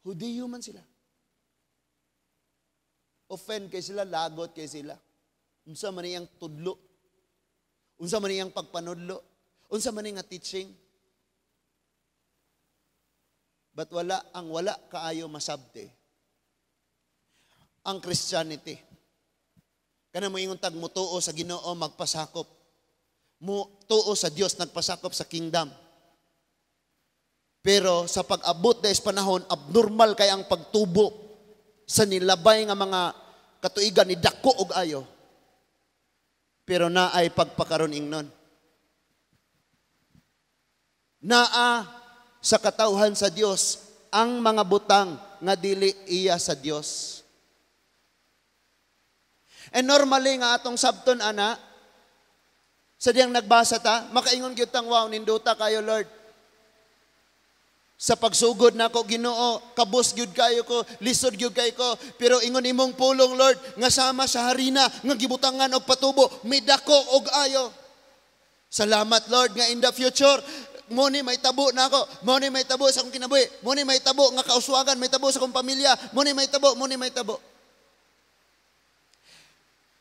S1: Hudiyo man sila. Offend kay sila, lagot kay sila. Unsa man iyang tudlo? Unsa man iyang pagpanudlo? Unsa man nga teaching? But wala kaayo masabte ang Christianity. Kana mo ingon tag mutuo sa Ginoo magpasakop. Mutuo sa Dios nagpasakop sa kingdom. Pero sa pag-abot des panahon abnormal kay ang pagtubo sa nilabay nga mga katuigan ni dako og ayo. Pero naay pagpakaron ingnon. Naa sa katawhan sa Dios ang mga butang nga dili iya sa Dios. And normally nga atong sabton ana sa diyang nagbasa ta, makaingon gyud tang wow ninduta kayo Lord. Sa pagsugod nako Ginoo, kabus gyud kayo ko, lisod gyud kayo ko, pero ingon imong pulong Lord nga sama sa harina nga gibutangan og patubo, may dako og ayo. Salamat Lord nga in the future mo ni may tabo na ako, mo ni may tabo sa akong kinabuhi, mo ni may tabo nga kauswagan, may tabo sa akong pamilya, mo ni may tabo.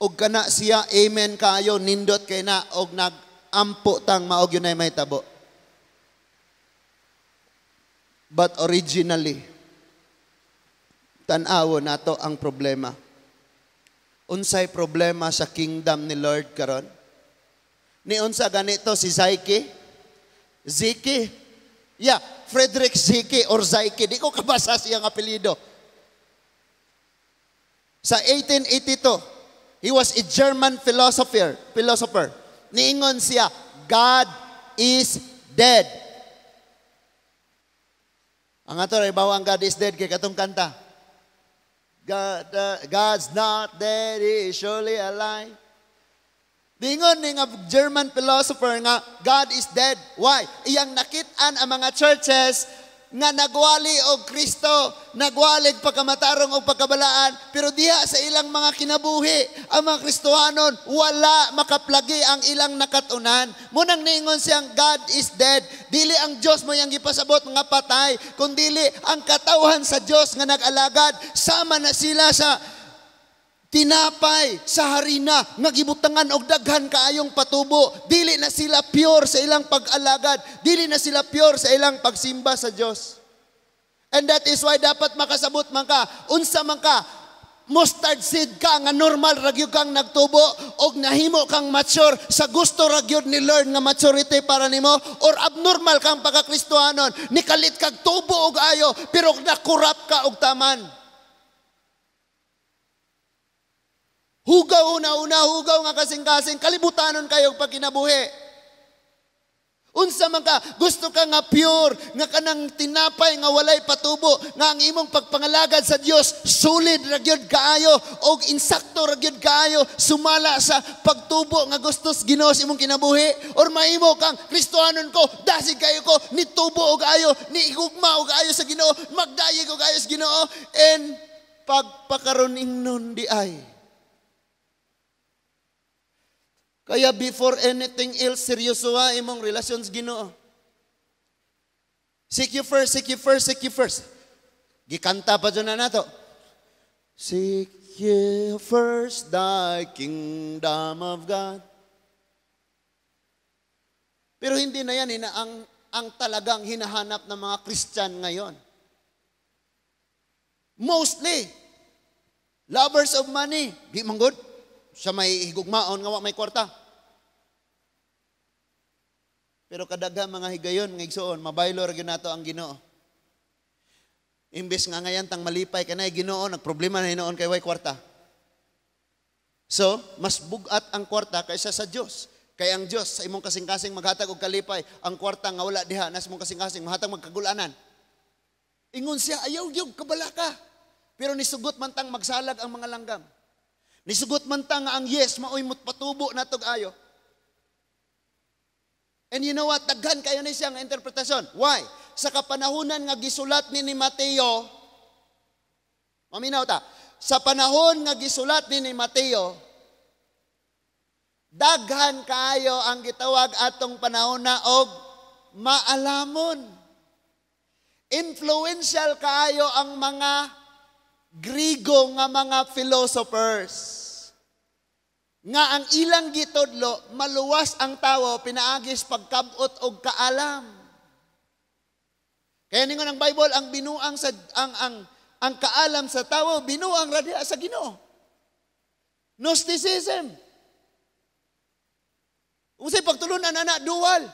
S1: Og kana siya, amen kayo, nindot kay na, og nag-ampo tang maog yun ay may tabo. But originally, tan-awo nato ang problema. Unsay problema sa kingdom ni Lord karon? Ni unsa ganito si Ziki. Yeah, Frederick Ziki or Zaiki. Di ko kabasa siyang apelido. Sa 1882, he was a German philosopher. Niingon siya, God is dead. Ang ato ray bawang God is dead kay katong kanta. God's not dead, he is surely alive. Dingon ni nga German philosopher nga God is dead. Why? Iyang nakit-an ang mga churches nga nagwali og Kristo, nagwalig pagkamatarong og pagkabalaan, pero diha sa ilang mga kinabuhi, ang mga Kristohanon wala makaplagi ang ilang nakatunan. Munang niingon siyang God is dead. Dili ang Dios mo yang gipasabot nga patay, kundili ang katawhan sa Dios nga nag-alagad. Sama na sila sa tinapay sa harina nga gibutangan og daghan kaayong patubo. Dili na sila pure sa ilang pag-alagad, dili na sila pure sa ilang pagsimba sa Dios. And that is why dapat makasabot man ka, unsa man ka, mustard seed ka nga normal ragyod kang nagtubo og nahimo kang mature sa gusto ragyod ni Lord nga maturity para nimo, or abnormal kang pagkakristohanon, nikalit kag tubo og ayo pero nakurap ka og taman. Hugaw hugaw nga kasing-kasing, kalibutanon kayong pagkinabuhi. Unsa man ka, gusto ka nga pure, nga kanang tinapay nga walay patubo, nga ang imong pagpangalagad sa Dios solid ragyod kaayo og insakto ragyod kaayo sumala sa pagtubo nga gustos Ginoo sa imong kinabuhi, or mahimo kang Kristohanon ko, dasig kayo ko, nitubo og ayo, niigugma og ayo sa Ginoo, magdayeg og ayo sa Ginoo, and pagpakaron ingnon di ay. Kaya before anything else, seryoso imong relasyon sa Ginoo. Seek you first. Gikanta pa dyan na nato. Seek ye first thy kingdom of God. Pero hindi na yan ang talagang hinahanap ng mga Christian ngayon. Mostly, lovers of money. Di man good. Sa may higugmaon nga may kwarta. Pero kadaghan mga higayon nga igsuon, mabaylo ra gyud nato ang Ginoo. Imbes nga ngayon tang malipay kanay Ginoo, nagproblema na hinoon kay way kwarta. So, mas bugat ang kwarta kaysa sa Dios. Kaya ang Dios sa imong kasing-kasing maghatag og kalipay, ang kwarta nga wala diha nas imong kasing-kasing mahatag magkagulanan. Ingon siya, ayaw yung kabala ka. Pero nisugot man tang magsalag ang mga langgam. Nisugot man tang nga ang yes maoy patubo natog ayo. And you know what? Daghan kayo ni siyang interpretasyon. Why? Sa kapanahunan nga gisulat ni Mateo, maminaw ta, sa panahon nga gisulat ni Mateo, daghan kayo ang gitawag atong panahon na og maalamon. Influential kayo ang mga Grigo nga mga philosophers. Nga ang ilang gitudlo, maluwas ang tawo, pinaagis pagkabot og kaalam. Kaya ningon ang Bible, ang binuang sa ang kaalam sa tawo, binuang ra diha sa Ginoo. Gnosticism. Unsay pagtulunan ana dual.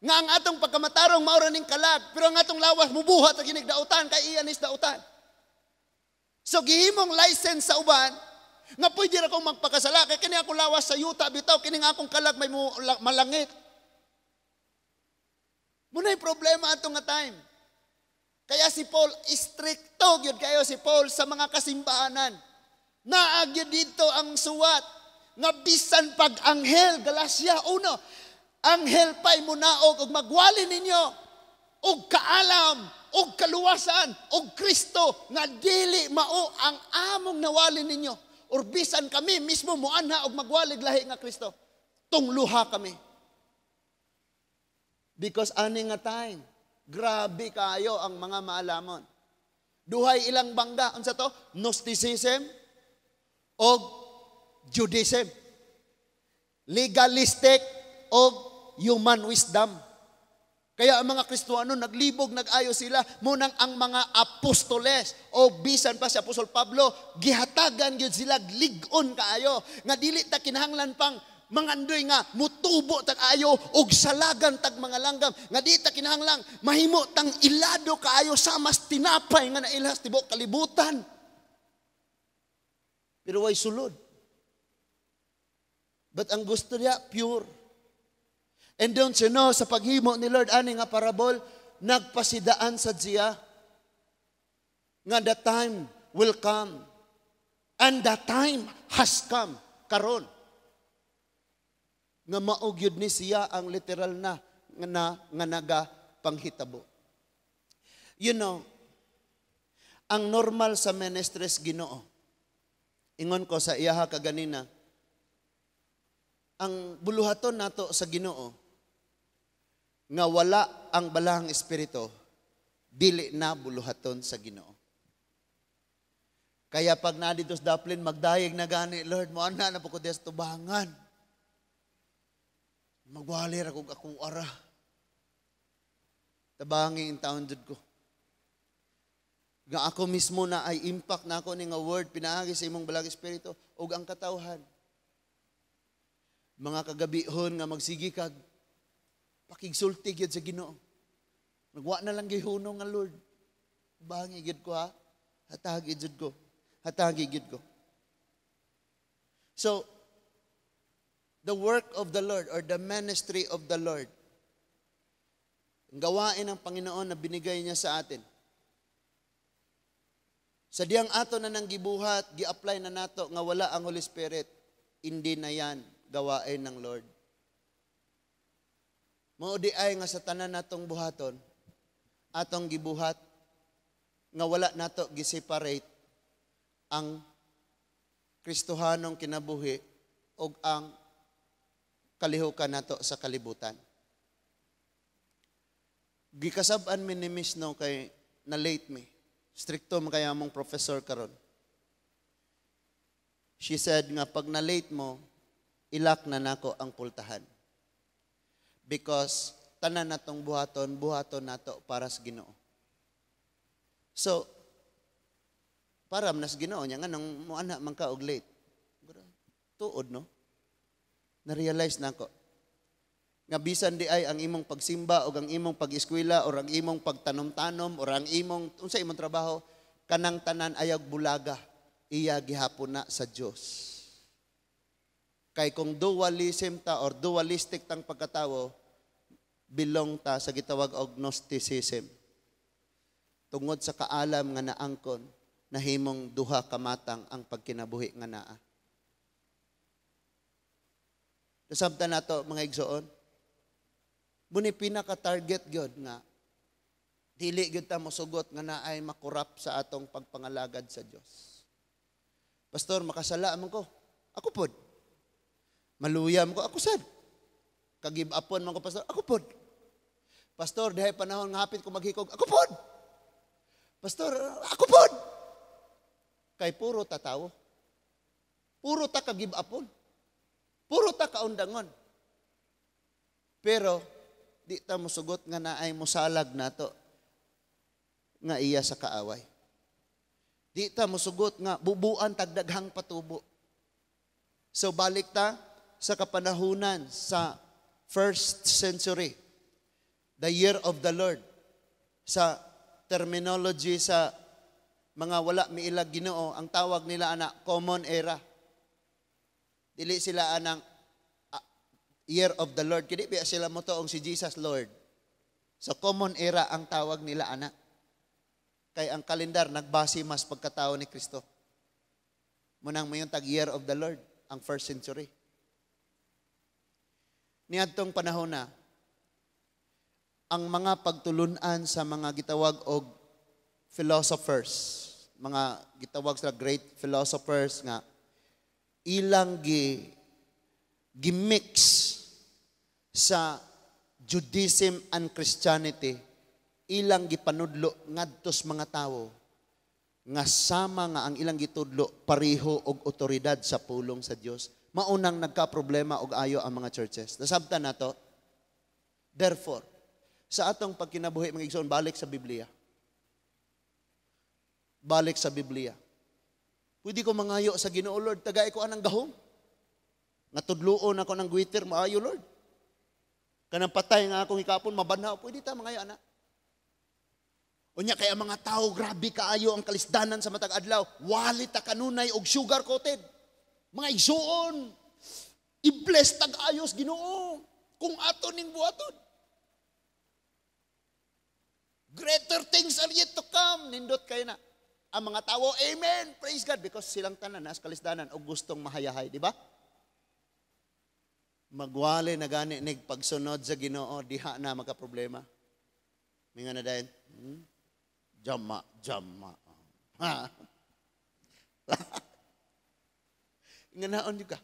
S1: Nga ang atong pagkamatarong maura ning kalag, pero ang atong lawas mubuhat sa kinig dautan kay iyan is dautan. So gihimong license sa uban nga pwede ra kong magpakasala kay kini akong lawas sa yuta bitaw kining akong kalag may malangit. Munay problema ato nga time. Kaya si Paul stricto gyud kayo si Paul sa mga kasimbahanan. Naagyo dito ang suwat nga bisan pag anghel Galacia 1 anghel pa'y munaog og magwali ninyo og kaalam og kaluwasan og Kristo nga dili mao ang among nawali ninyo. Or bisan kami mismo muanha og magwalig lahi nga Kristo. Tungluha kami. Because ani nga time, grabe kayo ang mga maalamon. Duhay ilang bangga, unsa to? Gnosticism og Judaism. Legalistic og human wisdom. Kaya ang mga Kristiyano naglibog, nag-ayo sila. Munang ang mga apostoles o bisan pa si Apostol Pablo, gihatagan yun sila, ligon kaayo. Nga dili ta kinahanglan pang mangandoy nga mutubo tag ayo og salagan tag mga langgam. Nga di ta kinahanglang mahimo tang ilado kaayo sa mas tinapay nga nailhas tibok kalibutan. Pero way sulod. But ang gusto niya, pure. And don't you know, sa paghimo ni Lord, ani nga parabol, nagpasidaan sa Diya. Nga the time will come. And the time has come. Karon. Nga maugyod ni siya ang literal na nga naga panghitabo. You know, ang normal sa ministries Ginoo. Ingon ko sa iyaha kaganina, ang buluhaton nato sa Ginoo, nga wala ang balahang espiritu, dili na buluhaton sa Ginoo. Kaya pag nadito sa daplin, magdayeg na gani, Lord, mo ana na po ko des tubangan. Magwalir akong ara. Tabangi in taon jud ko. Nga ako mismo na ay impact na ako ni nga word, pinaagi sa imong balang espiritu, o ang katawhan. Mga kagabihon nga magsigi kag pakigsulti gyud sa Ginoo. Nagwa na lang gihunong nga Lord. Bangi gyud ko ha. Hatagi gyud ko. Hatagi gyud ko. So the work of the Lord or the ministry of the Lord, ang gawain ng Panginoon na binigay niya sa atin. Sa diyang ato na nang gibuhat, gi-apply na nato nga wala ang Holy Spirit, hindi na yan gawain ng Lord. Maudi ay nga sa tanan natong buhaton, atong gibuhat, nga wala nato giseparate ang Kristohanong kinabuhi o ang kalihukan nato sa kalibutan. Gikasab-an mi ni Miss no kay na late me. Stricto makaya mong professor karon. She said nga pag na late mo, ilak na nako ang pultahan. Because tanan natong buhaton nato para sa Ginoo. So, para nas Ginoo niya nga nang muana man ka og late. Tuod no? Na-realize nako. Nga bisan di ay ang imong pagsimba o ang imong pag-eskwela o ang imong pagtanom-tanom o ang imong unsa imong trabaho kanang tanan ayag bulaga iya gihapon na sa Dios. Kay kung dualism ta or dualistic tang pagkatawo, belong ta sa gitawag og Gnosticism. Tungod sa kaalam nga naangkon, nahimong duha ka matang ang pagkinabuhi nga naa. Nasabtan nato mga igsoon, muni pinaka-target gyud nga dili gyud ta mosugot nga naay makurap sa atong pagpangalagad sa Dios. Pastor, makasala man ko. Ako pod. Maluyam ko, ako sad. Kagib-upon man ko, pastor, ako pod. Pastor, dihay panahon nga hapit ko maghikog, ako pod. Pastor, ako pod. Kay puro ta tawo. Puro ta kagib-upon. Puro ta kaundangon. Pero di ta mosugot nga naay mosalag nato nga iya sa kaaway. Di ta mosugot nga bubuan tagdaghang patubo. So balik ta sa kapanahunan sa first century, the year of the Lord. Sa terminology sa mga wala miilag Ginoo, ang tawag nila ana common era. Dili sila anang year of the Lord. Kini biya sila mo toong si Jesus Lord. So common era ang tawag nila ana. Kay ang kalendar nagbase mas pagkatao ni Kristo. Munang mayon tag year of the Lord, ang first century. Niadtong panahon na, ang mga pagtulunan sa mga gitawag og philosophers, mga gitawag sa great philosophers nga ilang gimix sa Judaism and Christianity, ilang gipanudlo ngadtos mga tawo nga sama nga ang ilang gitudlo pareho og otoridad sa pulong sa Dios. Maunang nagka-problema og ayo ang mga churches. Nasabtan nato. Therefore, sa atong pagkinabuhi mga igsoon, balik sa Biblia. Balik sa Biblia. Pwede ko mangayo sa Ginoo, Lord, tagay ko anang gahom. Natudluon ako ng guiter, maayo, Lord. Kanang patay nga akong hikapon, mabanhaw, pwede ta mangayo, anak. Unya kaya mga tao, grabe kaayo ang kalisdanan sa matag adlaw. Walit ta kanunay og sugar coated. Mga igsoon, i-bless tag-ayos Ginoo kung ato ning buhaton. Greater things are yet to come. Nindot kayo na. Ang mga tao, amen, praise God, because silang tanan nas kalisdanan o gustong mahayahay, di ba? Magwali na gani nig pagsunod sa Ginoo, diha na magka-problema. Minga na dayon, jama. Ha? Nganaon ka.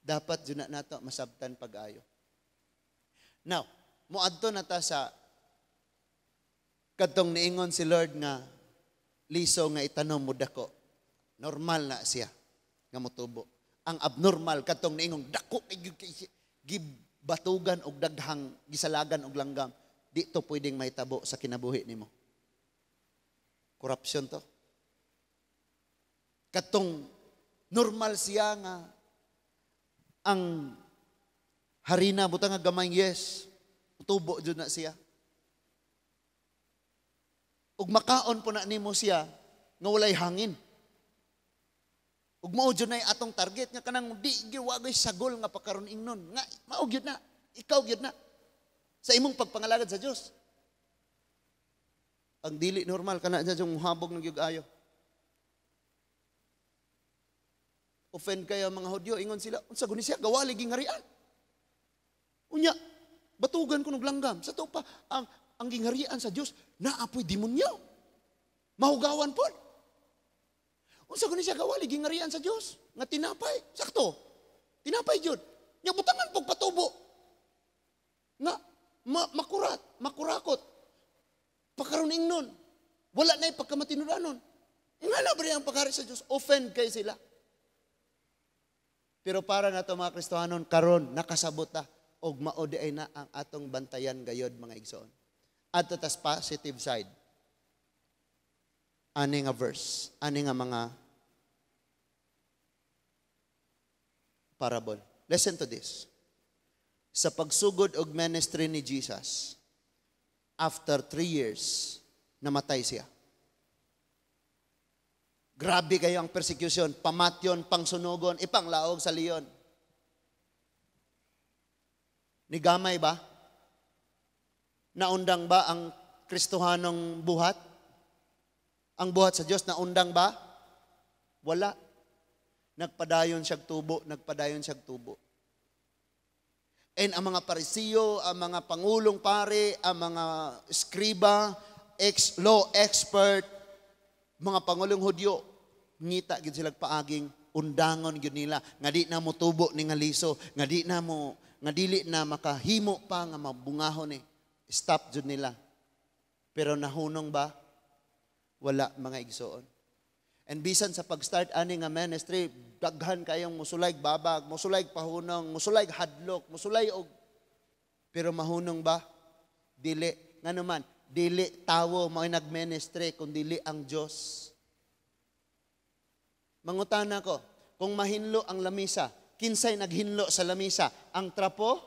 S1: Dapat dyan na nato masabtan pag-ayo. Now, muadto na ta sa katong niingon si Lord nga liso nga itanom mo dako. Normal na siya nga motubo. Ang abnormal katong niingon dako gibatugan og daghang gisalagan og langgam. Di to pwedeng mahitabo sa kinabuhi nimo. Corruption to. Katong normal siya nga ang harina butang nga gamay yes, tubo jud na siya. Ug makaon po na nimo siya nga walay hangin. Ug mao jud nay atong target nga kanang di giwagay sagol nga pakaron ingnon nga mao gyud na, ikaw gyud na sa imong pagpangalagad sa Dios. Ang dili normal kana dyan yung habog ng gyud-ayo. Offend kayo mga Hudyo, ingon sila, unsa guni siya gawali gingharian. Unya, batugan ko ng langgam. Sa to pa, ang gingharian sa Dios naapoy demonyo. Mahugawan po. Unsa guni siya gawali gingharian sa Dios nga tinapay. Sakto. Tinapay jud. Nya butangan pog patubo. Nga makurakot. Pakaron ingnon. Wala na pagkamatinudanon. Ingala ba ang pagkari sa Dios? Offend kay sila. Pero para na ito mga Kristohanon, karon nakasabot ta og maode ay na ang atong bantayan gayod mga igsoon. At tas positive side. Ani nga verse, ani nga mga parable. Listen to this. Sa pagsugod og ministry ni Jesus, after 3 years, namatay siya. Grabe kayo ang persecution, pamatyon, pangsunugon, ipanglaog sa leon. Nigamay ba? Naundang ba ang Kristohanong buhat? Ang buhat sa Diyos, naundang ba? Wala. Nagpadayon siyag tubo, nagpadayon siyag tubo. And ang mga parisiyo, ang mga pangulong pare, ang mga skriba, law expert, mga pangulong Hudyo, ngita gid sila paaging undangon gyud nila nga di na mo tubo ni nga liso, nga di na mo nga dili na makahimo pa nga mabungahon ni. Stop jud nila. Pero nahunong ba? Wala, mga igsoon. And bisan sa pag-start ani nga ministry, daghan kayong musulay babag, musulay pahunong, musulay hadlok, musulay og. Pero mahunong ba? Dili. Nga naman, dili tawo mo nag-ministry kung dili ang Diyos. Mangutana ko, kung mahinlo ang lamisa, kinsay naghinlo sa lamisa? Ang trapo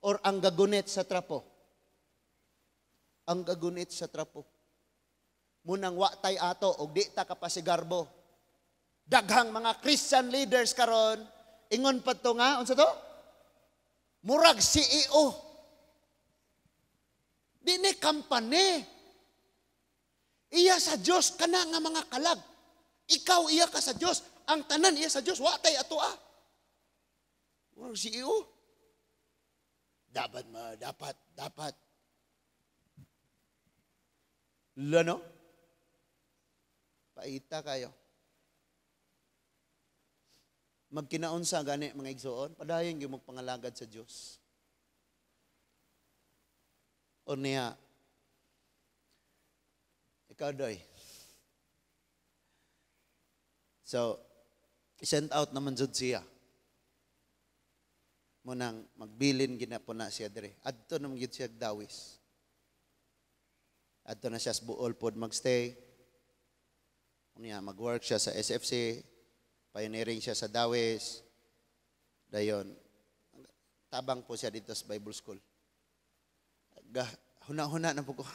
S1: or ang gagunit sa trapo? Ang gagunit sa trapo. Munang watay ato og di ta kapasigarbo. Daghang mga Christian leaders karon ingon pa to nga unsa to? Murag CEO. Di ni kampane. Iya sa Dios kana nga mga kalag. Ikaw iya ka sa Dios, ang tanan iya sa Dios, watay ato ah. Murag CEO. Dapat. Lano? Paita kayo. Magkinaunsa gani mga igsoon, padayon gyud mo pangalagad sa Dios. O niya, ikaw doy. So, i-send out naman jud siya. Munang magbilin ginapo na siya dire. Adto naman gyud siya dawis. Adto na siya sa Bohol pod magstay. Unya mag-work siya sa SFC, pioneering siya sa Dawes. Dayon, tabang po siya dito sa Bible School. Huna-huna na po ko.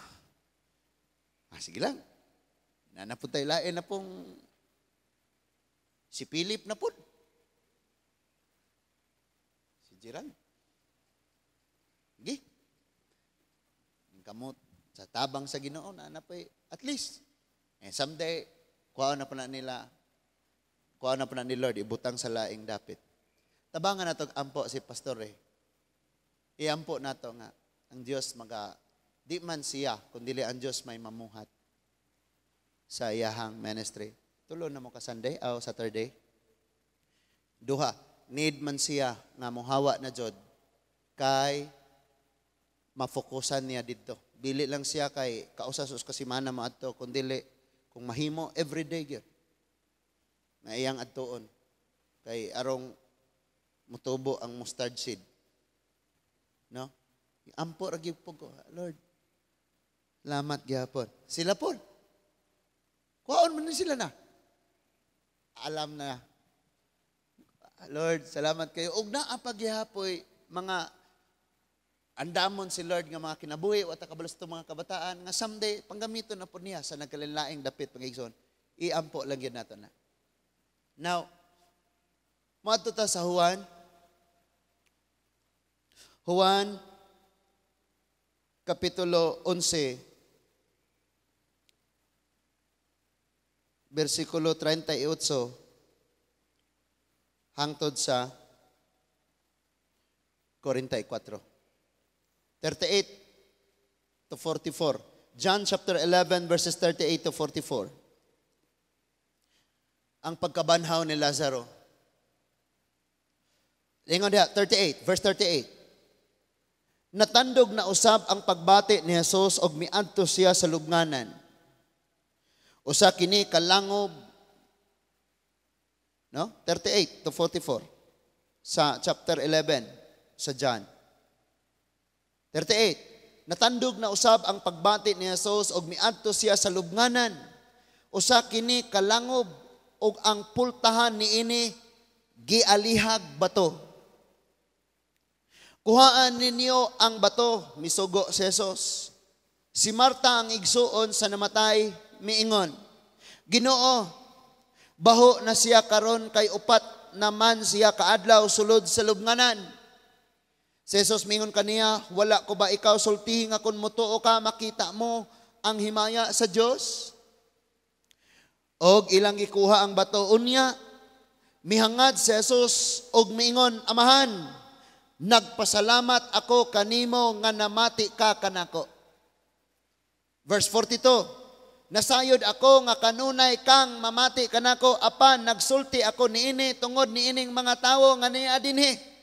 S1: Sige lang. Nanapod tayo lain na pong si Philip na po. Si Jiran. Sige. Kamot sa tabang sa Ginoo na napay at least. Someday, kuha na po na ni Lord, ibutang sa laing dapit. Tabangan na ito, ampo si Pastor Iampo na ito nga, ang Diyos di man siya, kundi ang Diyos may mamuhat sa iyahang ministry. Tulo na mo ka Sunday o Saturday. Duha, need man siya nga muhawa na Jod kay mafokusan niya dito. Dili lang siya kay kausasos kasimana mo adto, kundi kung mahimo, everyday yun. Na iyang adtoon. Kay arong mutubo ang mustard seed. No? Ampo ragi po ko, Lord. Salamat gyapon. Sila po. Kuhaon man sila na. Alam na. Lord, salamat kayo. Og naa pagyapoy mga andamon si Lord nga mga kinabuhi o takabalos itong mga kabataan nga someday panggamito na po niya sa nagkalilaing dapit pangigsoon. Iampo lang yun nato na. Now, maadto ta sa Juan. Juan Kapitulo 11 versikulo 38 hangtod sa 44. 38 to 44. John chapter 11 verses 38 to 44. Ang pagkabanhaw ni Lazaro. Lingon diha, 38, verse 38. Natandog na usab ang pagbati ni Jesus og miadto siya sa lubnganan. Usa kini kalangob, no? 38 to 44 sa chapter 11 sa John. 38. Natandog na usab ang pagbati ni Jesus og miadto siya sa lubnganan. Usa kini kalangob og ang pultahan niini gialihag bato. Kuhaan ninyo ang bato, misugo si Jesus. Si Marta ang igsuon sa namatay, miingon, Ginoo, Baho na siya karon kay upat naman siya kaadlaw sulod sa lubnganan. Si Jesus mingon kaniya, wala ko ba ikaw sultihi nga kun mutuo ka makita mo ang himaya sa Dios? Og ilang gikuha ang bato unya, mihangad si Jesus og miingon, Amahan, nagpasalamat ako kanimo nga namati ka kanako. Verse 42, nasayod ako nga kanunay kang mamati kanako, apan nagsulti ako niini tungod niining mga tawo nga niya dinhi.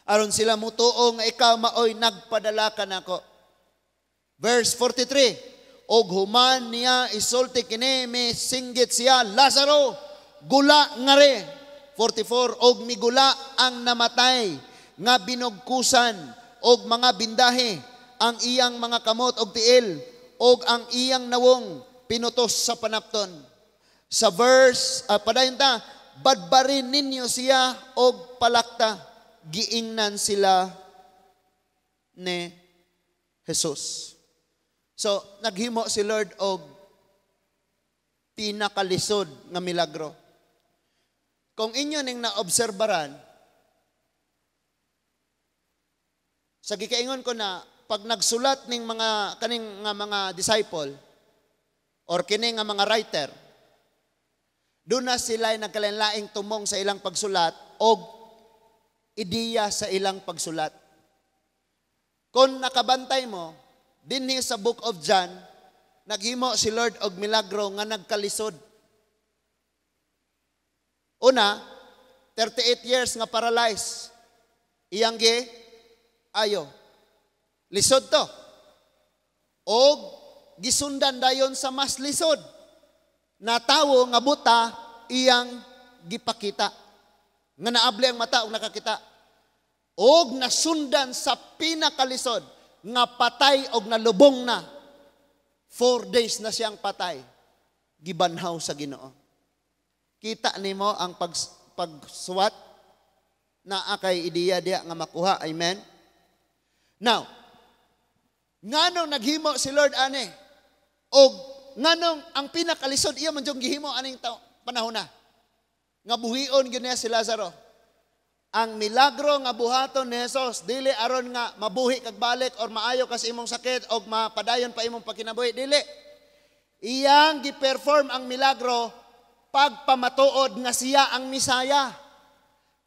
S1: Aron sila mutuo nga ikaw maoy nagpadala kanako. Verse 43, og human niya isulti kini singgit siya, Lazaro, gula ngare. 44, og migula ang namatay nga binugkusan og mga bindahe ang iyang mga kamot og tiil og ang iyang nawong pinutos sa panapton. Sa verse, padayon ta, badbarin ninyo siya og palakta, giingnan sila ni Jesus. So, naghimo si Lord og pinakalisod nga milagro. Kung inyo ning naobserbaran, sa gikaingon ko na, pag nagsulat ning mga kaning nga mga disciple or kini nga mga writer, doon na sila nagkalain-laing tumong sa ilang pagsulat o ideya sa ilang pagsulat. Kung nakabantay mo, dinhi sa Book of John, naghimo si Lord og milagro nga nagkalisod. Una, 38 years nga paralyzed. Iyang ayo. Lisod to. O gisundan dayon sa mas lisod. Na tawo nga buta iyang gipakita. Nga naabli ang mata og nakakita. Og nasundan sa pinakalisod nga patay og nalubong na. 4 days na siyang patay. Gibanhaw sa Ginoo. Kita nimo ang pagsuwat na akay ideya diya nga makuha. Amen? Now, nganong naghimo si Lord ani? O nganong ang pinakalisod iya man jung gihimo aning panahon na? Nga buhion gyud niya si Lazaro. Ang milagro nga buhaton ni Jesus dili aron nga mabuhi kag balik or maayo kas imong sakit og mapadayon pa imong pagkinabuhi, dili. Iyang gi-perform ang milagro pagpamatuod nga siya ang Misaya.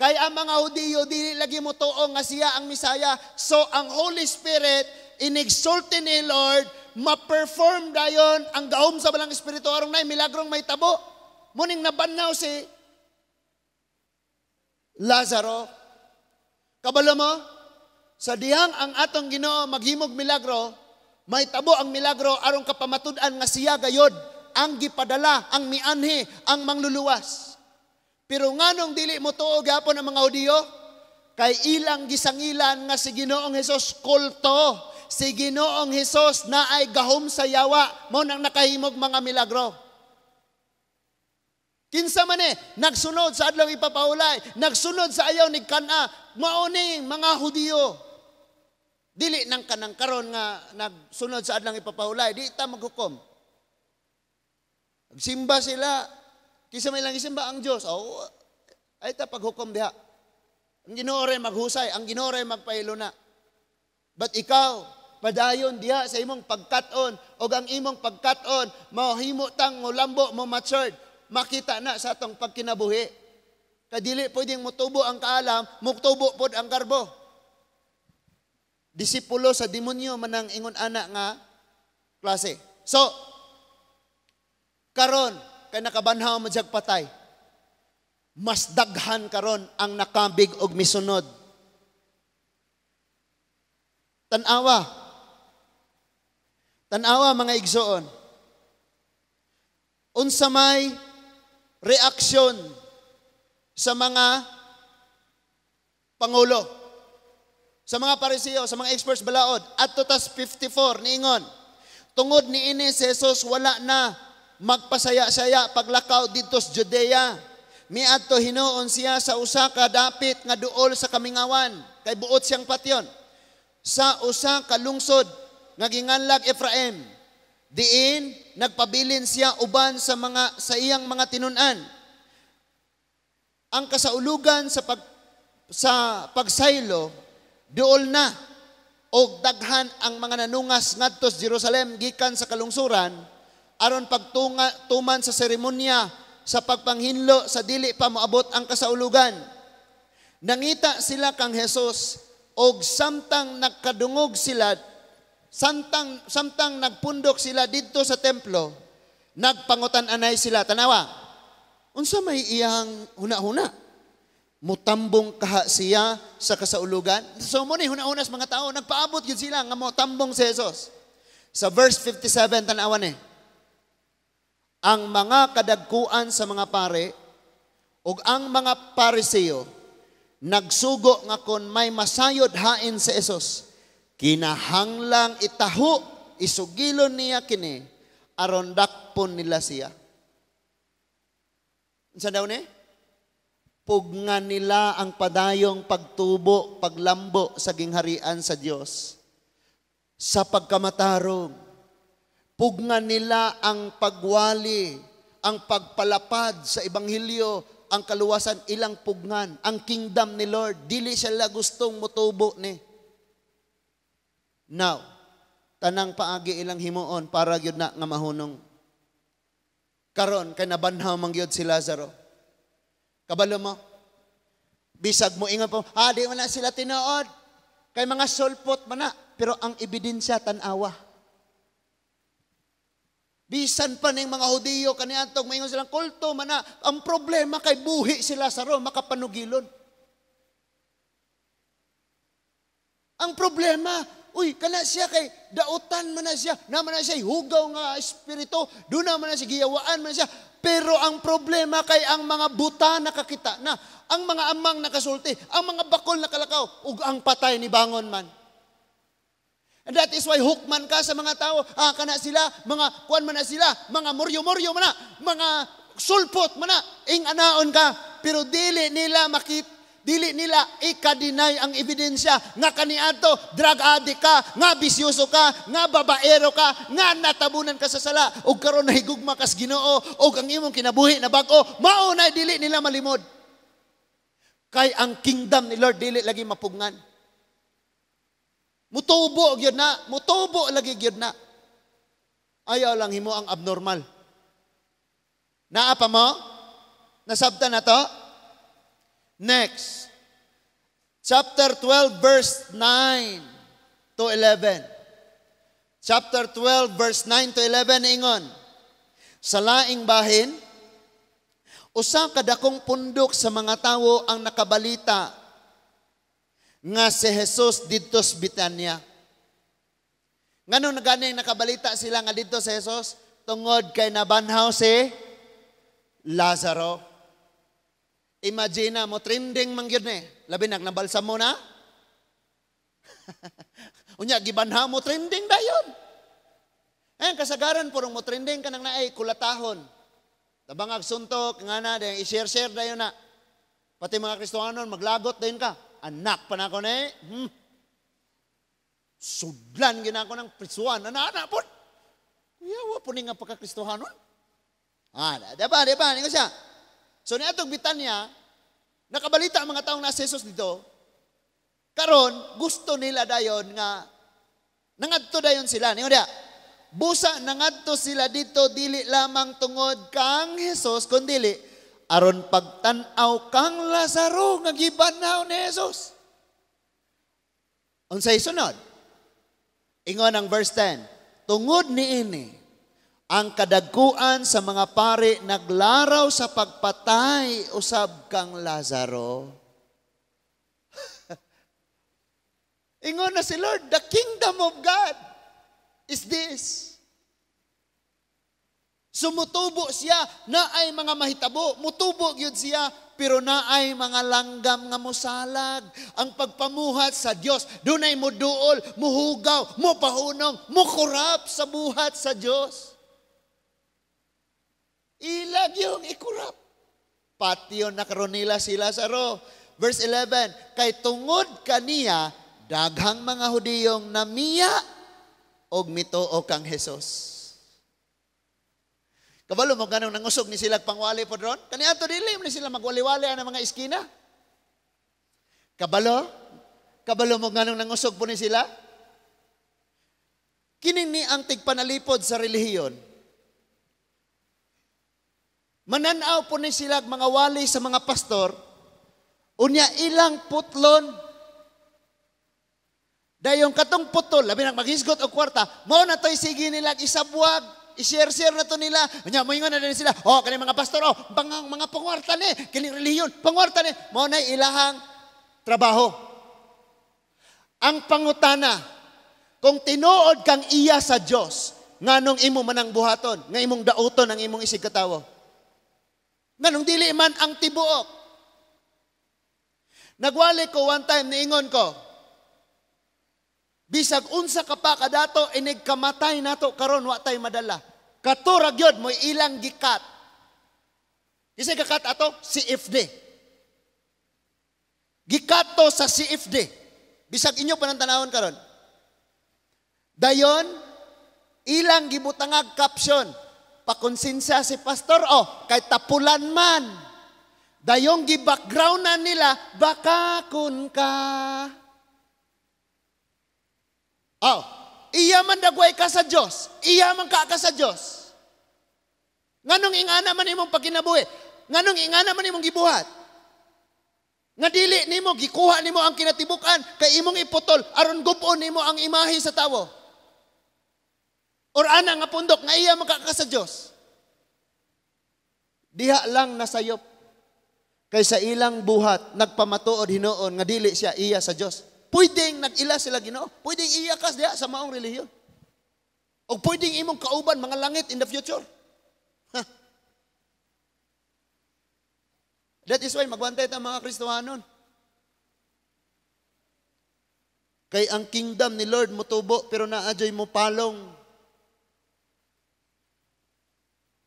S1: Kaya ang mga Hudiyo dili lagi mo tuo nga siya ang Misaya. So ang Holy Spirit inexalted ni Lord, ma-perform dayon ang gahom sa balang Espiritu aron nay milagrong may tabo. Muning nabanaw si Lazaro. Kabalo mo, sa dihang ang atong Ginoo maghimog milagro, may tabo ang milagro aron kapamatud-an nga siya gayod ang gipadala, ang mianhi, ang mangluluwas. Pero nganong dili mo tuo gapon ang mga Hudiyo? Kay ilang gisangilan nga si Ginoong Hesus kulto. Si Ginoong Hesus na ay gahom sa yawa, mo nang nakahimog mga milagro. Kinsa man nagsunod sa adlaw ipapahulay, nagsunod sa ayaw ni Kana, mauni mga Hudiyo. Dili nang kanang karon nga nagsunod sa adlaw ipapahulay, di ta maghukom. Simba sila, kisa may lang isimba ang Diyos. Oh, ay ta paghukom diha. Ang Ginoo ray maghusay, ang Ginoo ray magpahiluna. But ikaw, padayon diha sa imong pagkat-on o ang imong pagkat-on, mahimo tang molambo, mo matured, makita na sa atong pagkinabuhi. Kadili pwedeng mutubo ang kaalam, mutubo pod ang karbo. Disipulo sa demonyo manang ingon ana nga klase. So, karon kay nakabanhaw mo jag patay. Mas daghan karon ang nakambig og misunod. Tanawa mga igsoon. Unsa may reaksyon sa mga pangulo, sa mga Pariseo, sa mga experts balaod. Adto tas 54 niingon, tungod niini si Jesus wala na magpasaya-saya paglakaw dito sa Judea. Miadto hinuon siya sa usa ka dapit nga duol sa kamingawan, kay buot siyang patyon. Sa usa ka lungsod nga ginganlag Efraim, Diin nagpabilin siya uban sa iyang mga tinun-an. Ang kasaulugan sa pagsaylo duol na og daghan ang mga nanungas ngadto sa Jerusalem gikan sa kalungsuran aron pagtuman sa seremonya sa pagpanghinlo sa dili pa moabot ang kasaulugan. Nangita sila kang Hesus og samtang nagkadungog sila, samtang nagpundok sila didto sa templo, nagpangutan-anay sila. Tanawa, unsa may iyang huna-huna? Mutambong kaha siya sa kasaulugan. So mo ni huna-huna sa mga tao, nagpaabot yun sila nga mutambong si Jesus. Sa verse 57, tanawa ni, ang mga kadagkuan sa mga pare ug ang mga Pariseo nagsugo nga kon may masayod hain sa Jesus, kinahanglang itaho, isugilon niya kini aron dakpon nila siya. Unsa daw ni? Pugnan nila ang padayong pagtubo, paglambo sa gingharian sa Dios. Sa pagkamatarong, pugnan nila ang pagwali, ang pagpalapad sa ebanghelyo, ang kaluwasan ilang pugnan, ang kingdom ni Lord, dili sila gustong mutubo ni. Now, tanang paagi ilang himuon para gyud na nga mahunong. Karon kay nabanhaw man gyud si Lazaro. Kabalo mo, bisag mo ingon po, di man na sila tinuod, kay mga sulpot man na, pero ang ebidensya tanawa. Bisan pa ning mga Hudiyo kaniadtong maingon silang kulto man na, ang problema kay buhi sila sa Rome makapanugilon. Ang problema, kana siya kay dautan man na siya, naman na siya hugaw nga espiritu, doon naman na siya giyawaan man siya. Pero ang problema kay ang mga buta nakakita na, ang mga amang nakasulti, ang mga bakol nakalakaw, ug ang patay ni bangon man. And that is why hukman ka sa mga tao, kana sila, mga kuan man na sila, mga moryo-moryo man na, mga sulpot man na, ing-anaon ka, pero dili nila ikadinay ang ebidensya nga kaniadto drug addict ka, nga bisyoso ka, nga babaero ka, nga natabunan ka sa sala, ug karon nahigugma kas Ginoo, ug ang imong kinabuhi na bag-o, mao na dili nila malimod. Kay ang kingdom ni Lord dili lagi mapugnan. Mutubo gyud na, mutubo lagi gyud na. Ayaw lang himo ang abnormal. Naa pa mo? Nasabtan na to? Next, chapter 12, verse 9 to 11. Chapter 12, verse 9 to 11, ingon, sa laing bahin, usa kadakong pundok sa mga tawo ang nakabalita nga si Jesus didto sa Betania. Ngano na gani nakabalita sila nga didto si Jesus? Tungod kay nabanhaw si Lazaro. Imagine mo, trending man yun Labi nabalsa mo na. Unya, gibanha mo, trending dayon. Ayan, kasagaran purong mo, trending ka nang naay, kulatahon. Tabang agsuntok, nga na, i-share dayon na. Pati mga Kristohanon, maglagot dayon ka. Anak pa na ako na Sudlan gina ako ng prisuan. Anak po. Yawa po ni nga pagka-Kristohanon. Diba? Nga siya. So ni atong Betania, nakabalita ang mga taong nasa Jesus dito, karon gusto nila dayon nga nangadto dayon sila. Ningon dia, busa nangadto sila dito dili lamang tungod kang Jesus kundi aron pagtan-aw kang Lazaro nga gibanhaw ni Jesus. Unsay sunod? Ingon ang verse 10, tungod niini ang kadagkuan sa mga pari naglaraw sa pagpatay usab kang Lazaro. Ingon na si Lord, the kingdom of God is this. Sumutubo siya na ay mga mahitabo. Mutubo gyud siya, pero na ay mga langgam nga mosalag. Ang pagpamuhat sa Dios, dunay moduol, muhugaw, mopahunong, mokurap sa buhat sa Dios. Ilag yung ikurap. Patio na karon nila si Lazaro. Verse 11, kay tungod kaniya, daghang mga Hudiyong namiya og mituo kang Jesus. Kabalo mo ganong nangusog ni sila pangwali po ron? Kani ato dili ni sila magwali-wali ang mga iskina. Kabalo? Kabalo mo ganong nangusog po ni sila? Kining ni ang tigpanalipod sa relihiyon. Mananaw po ni sila mga wali sa mga pastor, unya ilang putlon. Dayong katong putol, labi nang maghisgot o kwarta, mo na to'y sige nila isabwag. I-share-share na to nila. Nya moingon na din sila. Oh, kani mga pastor, oh, mga pangwarta ni, kini relihiyon, pangwarta ni, mao na ilahang trabaho. Ang pangutana, kung tinuod kang iya sa Dios, nganong imo manang buhaton, nga imong dauton ang imong isig katawo. Nganong dili man ang tibuok. Nagwali ko one time, niingon ko, bisag unsa ka pa kadato inig kamatay nato karon wa tay madala. Katura gyud mo ilang gikat. Kisay kakat ato CFD. Gikat to sa CFD. Bisag inyo panantanawon karon. Dayon ilang gibutangag caption. Pakonsensya si pastor kay tapulan man. Dayong gi-backgroundan nila baka kun ka. Iya man dagway ka sa Diyos. Iya man ka sa Diyos. Nganong ingana man imong pagkinabuhi? Nganong ingana man imong gibuhat? Nga dili nimo gikuha nimo ang kinatibukan kay imong iputol aron gub-on nimo ang imahe sa tawo. Or ana nga pundok nga iya man ka sa Diyos. Diha lang nasayop kay sa ilang buhat nagpamatuod hinuon nga dili siya iya sa Diyos. Pwedeng nag-ila sila Ginoo. Pwedeng iyakas diya sa maong relihiyon. O pwedeng imong kauban mga langit in the future. That is why magbantay ta mga Kristohanon. Kay ang kingdom ni Lord mutubo pero naadyoy mo palong.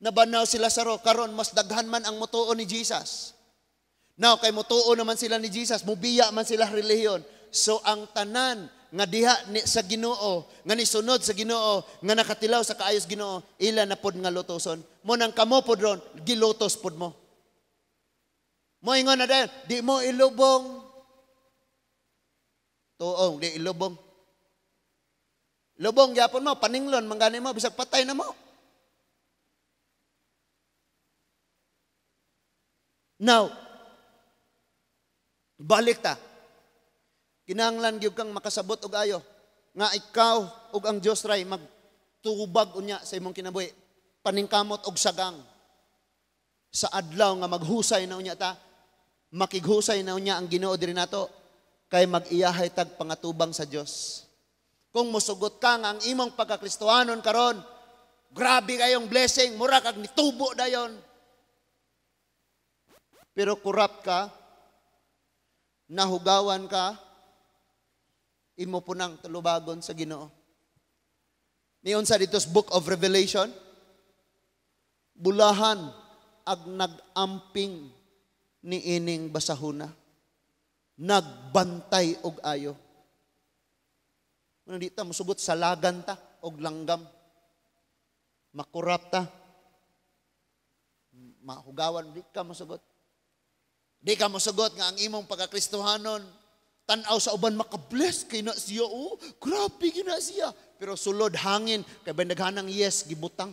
S1: Nabanaw sila sa karon mas daghan man ang mutuo ni Jesus. Now kay mutuo naman sila ni Jesus, mubiya man sila relihiyon. So ang tanan nga diha ni sa Ginoo, nga nisunod sa Ginoo, nga nakatilaw sa kaayos Ginoo, ila na pod nga lutoson. Mo nang kamo pod ron, gilutos pod mo. Mo ingon na dahil, di mo ilubong. Tuong, di ilubong. Lubong gyapon mo, paninglon, manggani mo, bisag patay na mo. Now, balik ta. Kinahanglan gyud kang makasabot og ayo nga ikaw ug ang Dios ray magtubag unya sa imong kinabuhi, paningkamot og sagang sa adlaw nga maghusay na unya ta, makighusay na unya ang Ginoo diri nato kay mag-iyahay tag pangatubang sa Dios. Kung mosugot ka nga ang imong pagkakristohanon karon, grabe kayong blessing, mura kag nitubo dayon. Pero corrupt ka, nahugawan ka, imo punang tulubagon sa Ginoo. Niyon sa dito's Book of Revelation, bulahan ag nagamping ni ining basahuna. Nagbantay og ayo. Ano dito, musugot sa lagan ta og langgam. Makurap ta. Mahugawan, di ka musugot. Di ka musugot nga ang imong pagkakristohanon tanaw sa uban makabless kay na siya. Grabe gina siya. Pero sulod hangin kay bandaghanang yes gibutang.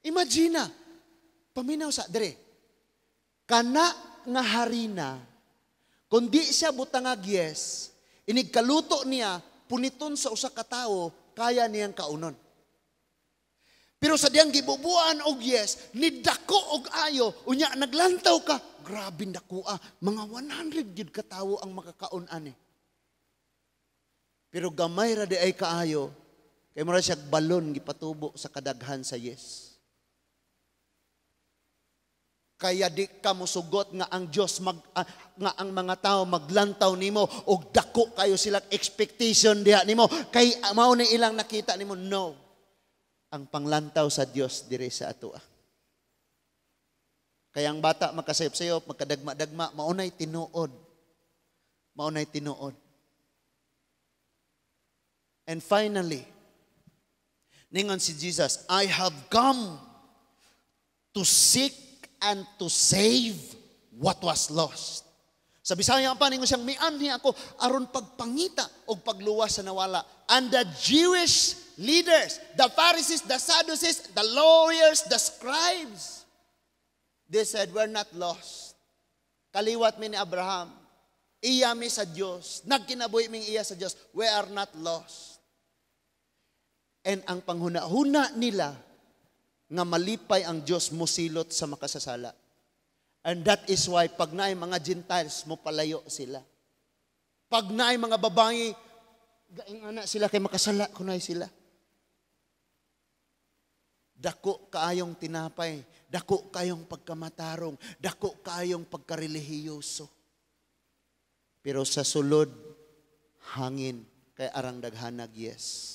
S1: Imagine, paminaw sa dire. Kana nga harina, kundi siya butangag yes, inigkaluto niya puniton sa usa ka tawo kaya niyang kaunon. Pero sa diyang gibubuan og yes, nidako og ayo, unya naglantaw ka, grabe dakua, mga 100 gyud ka tawo ang makakaon ani. Pero gamay ra di ay kaayo, kay mura siya balon gipatubo sa kadaghan sa yes. Kaya di ka mosugot nga ang Dios nga ang mga tao maglantaw nimo og dako kayo sila expectation diha nimo kay mao ni ilang nakita nimo. No. Ang panglantaw sa Dios dire sa atoa. Kaya ang bata makasayop-sayop, magkadagma-dagma, maunay tinuod. Maunay tinuod. And finally, Ningon si Jesus, I have come to seek and to save what was lost. Sa Bisaya pa ningon siyang mianhi ako aron pagpangita og pagluwas sa nawala. And the Jewish leaders, the Pharisees, the Sadducees, the lawyers, the scribes, they said, we're not lost. Kaliwat mi ni Abraham. Iya mi sa Dios. Nagkinabuhi mi iya sa Dios. We are not lost. And ang panghuna-huna nila nga malipay ang Dios mosilot sa makasasala. And that is why pag naay mga Gentiles mo palayo sila. Pag naay mga babae gaing ana sila kay makasala kunay sila. Dako kaayong tinapay, dako kayong pagkamatarong, dako kayong pagkarelihiyoso. Pero sa sulod hangin kay arang daghanag yes.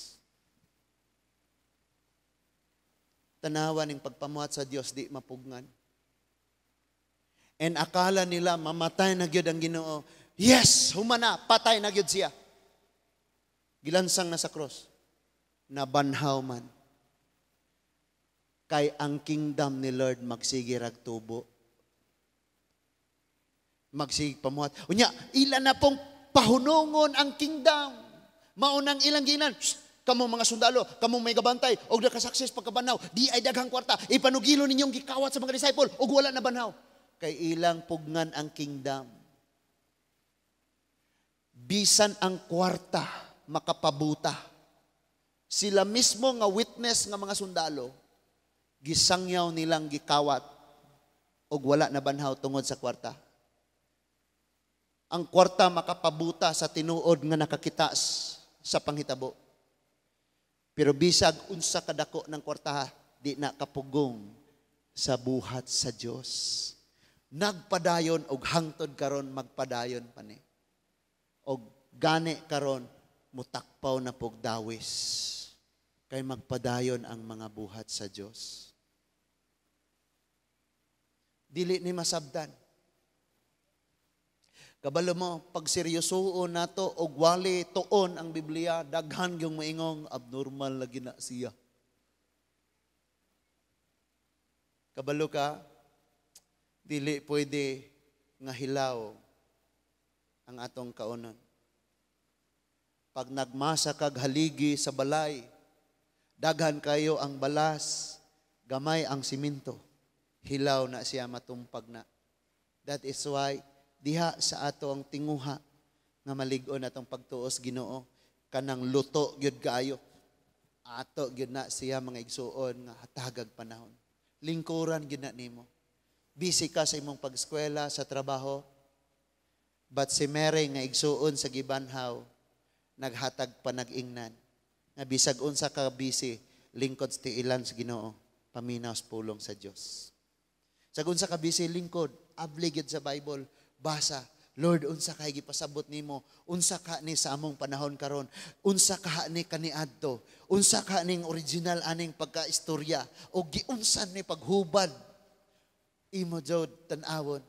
S1: Tanawa ning pagpamuhat sa Dios di mapugnan. And akala nila mamatay na gyud ang Ginoo. Yes, humana, patay na gyud siya. Gilansang na sa cross. Nabanhaw man. Kay ang kingdom ni Lord magsige ragtubo. Magsige pamuhat. Unya, ilan na pong pahunungon ang kingdom. Maunang ilang ginan. Kamo mga sundalo, kamo may gabantay, og nakasakses pagkabanaw, di ay daghang kwarta, ipanugilo ninyong gikawat sa mga disciple, og wala na banhaw. Kay ilang pugnan ang kingdom. Bisan ang kwarta makapabuta. Sila mismo nga witness nga mga sundalo, gisangyaw nilang gikawat og wala na banhaw tungod sa kwarta. Ang kwarta makapabuta sa tinuod nga nakakitas sa panghitabo. Pero bisag unsa kadako ng kwarta, di na kapugong sa buhat sa Dios. Nagpadayon og hangtod karon magpadayon pa ni. Og gani karon mutakpaw na pog dawis. Kay magpadayon ang mga buhat sa Dios. Dili ni masabdan. Kabalo mo, pag seryosoon nato og wali tuon ang Biblia, daghan yung maingong abnormal lagi na siya. Kabalo ka, dili pwede nga hilaw ang atong kaunon. Pag nagmasa kag haligi sa balay, daghan kayo ang balas, gamay ang siminto, hilaw na siya matumpag na. That is why diha sa ato ang tinguha nga malig-on atong pagtuos Ginoo kanang luto gyud kaayo. Ato gyud na siya mga igsuon nga hatagag panahon. Lingkuran gyud na nimo. Busy ka sa imong pag-eskwela, sa trabaho. But si Mary nga igsuon sa gibanhaw naghatag pa nag-ingnan. Nga bisag unsa ka busy, lingkod sa tiilan sa Ginoo, paminaw sa pulong sa Dios. Sa unsa ka busy lingkod, abli gyud sa Bible. Basa, Lord, unsa kay gipasabot nimo? Unsa ka ni sa among panahon karon? Unsa ka ni kaniadto? Unsa ka ning original aning pagkaistorya? O giunsan ni paghubad? Imo jud tan-awon.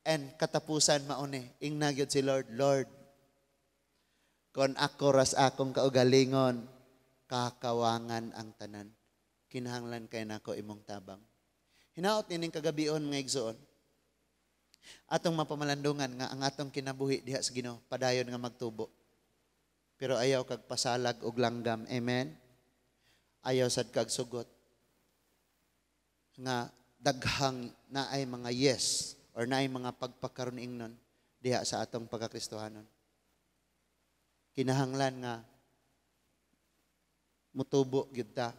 S1: And katapusan mauni, ingna gyud si Lord, Lord, kon ako ras akong kaugalingon, kakawangan ang tanan. Kinahanglan kay nako imong tabang. Hinaot nining kagabion nga igsoon. Atong mapamalandungan nga ang atong kinabuhi diha sa Ginoo padayon nga magtubo. Pero ayaw kag pasalag og langgam. Amen. Ayaw sad kag sugot. Nga daghang naay mga yes or naay mga pagpakaron ingnon diha sa atong pagkakristohanon. Kinahanglan nga mutubo gyud ta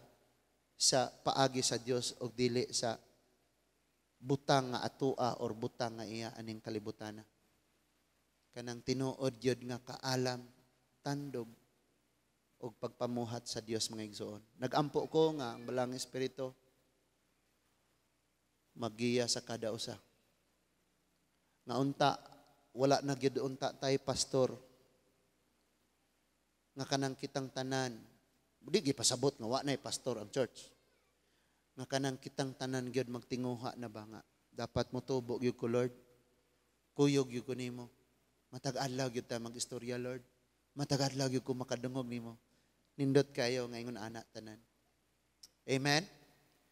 S1: sa paagi sa Dios og dili sa butang nga atua or butang nga iya aning kalibutana. Kanang tinuod gyud nga kaalam, tandog og pagpamuhat sa Dios mga igsoon. Nagampo ko nga ang balang espiritu magiya sa kada usa. Nga unta wala na gyud unta tay pastor nga kanang kitang tanan. Di gipasabot nga wa nay pastor ang church. Nga kanang kitang tanan gyud magtinguha na ba nga dapat mo tubo gyud ko Lord, kuyog gyud ko nimo, matag adlaw gyud ta magistorya Lord, matag adlaw gyud ko makadungog nimo, nindot kayo nga ingon ana tanan. Amen?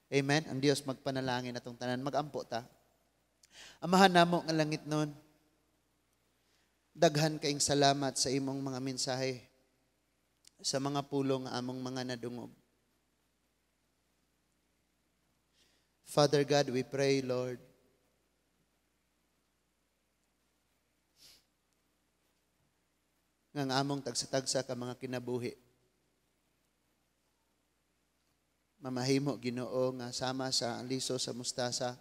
S1: Amen? Ang Dios magpanalangin atong tanan. Magampo ta. Amahan namo nga langit nun, daghan kaing salamat sa imong mga mensahe, sa mga pulong among mga nadungog. Father God, we pray, Lord, nga among tagsa-tagsa ka mga kinabuhi, mamahimo Ginoo nga sama sa liso sa mustasa,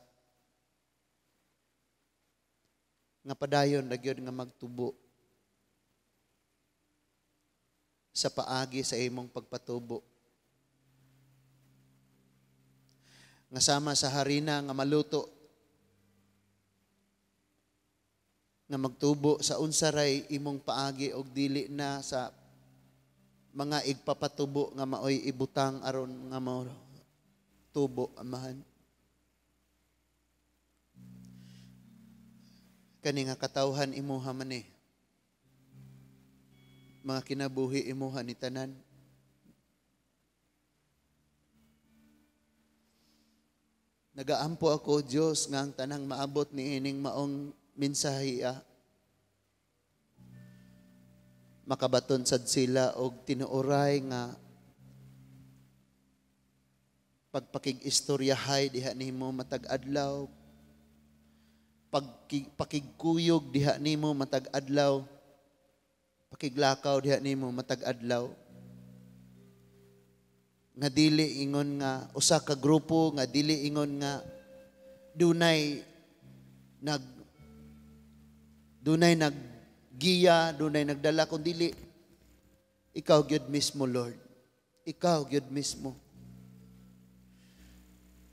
S1: nga padayon na gyud nga magtubo sa paagi sa imong pagpatubo. Nga sama sa harina nga maluto, nga magtubo sa unsaray imong paagi og dili na sa mga igpapatubo nga maoy ibutang aron nga mao tubo, Amahan. Kani nga katawhan imuha man mga kinabuhi imuha ni tanan. Nagaampo ako, Diyos, nga ang tanang maabot ni ining maong mensahiya, makabaton sad sila og tinuoray nga pagpakig-istoryahay diha nimo matag adlaw, pakigkuyog diha nimo matag adlaw, pakiglakaw diha nimo matag adlaw. Nga dili ingon nga usa ka grupo, nga dili ingon nga dunay naggiya, dunay nagdala, kundi ikaw gyud mismo, Lord. Ikaw gyud mismo.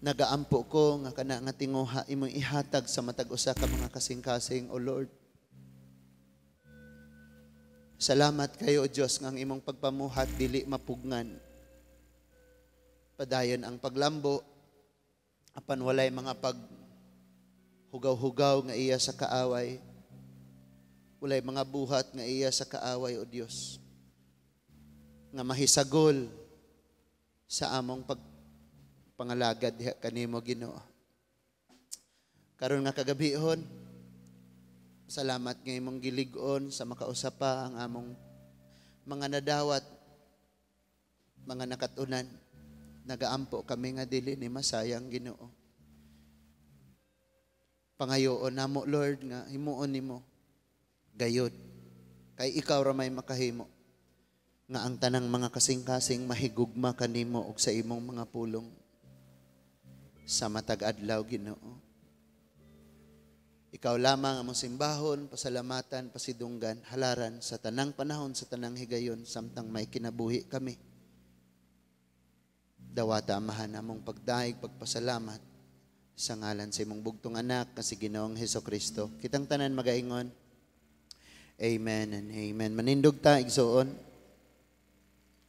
S1: Nagaampo ko nga kana nga tinguha imong ihatag sa matag usa ka mga kasing-kasing, O Lord. Salamat kayo, O Diyos, nga ang imong pagpamuhat dili mapugnan. Padayon ang paglambo, apan walay mga paghugaw-hugaw nga iya sa kaaway. Walay mga buhat nga iya sa kaaway, O Diyos. Nga mahisagol sa among pangalagad diha kanimo, Ginoo. Karon nga kagabihon, salamat nga imong gilig-on sa makausapa ang among mga nadawat, mga nakatunan. Nagaampo kami nga dili ni masayang, Ginoo. Pangayoon namo, Lord, nga himuon nimo gayud kay ikaw ra may makahimo nga ang tanang mga kasing-kasing mahigugma kanimo og sa imong mga pulong sa matag adlaw, Ginoo. Ikaw lamang ang simbahon, pasalamatan, pasidunggan, halaran sa tanang panahon, sa tanang higayon, samtang may kinabuhi kami. Dawata, Amahan, among pagdaig, pagpasalamat sa ngalan sa imong bugtong anak nga si Ginoong Hesukristo. Kitang tanan magaingon, Amen and Amen. Manindog ta, igsuon.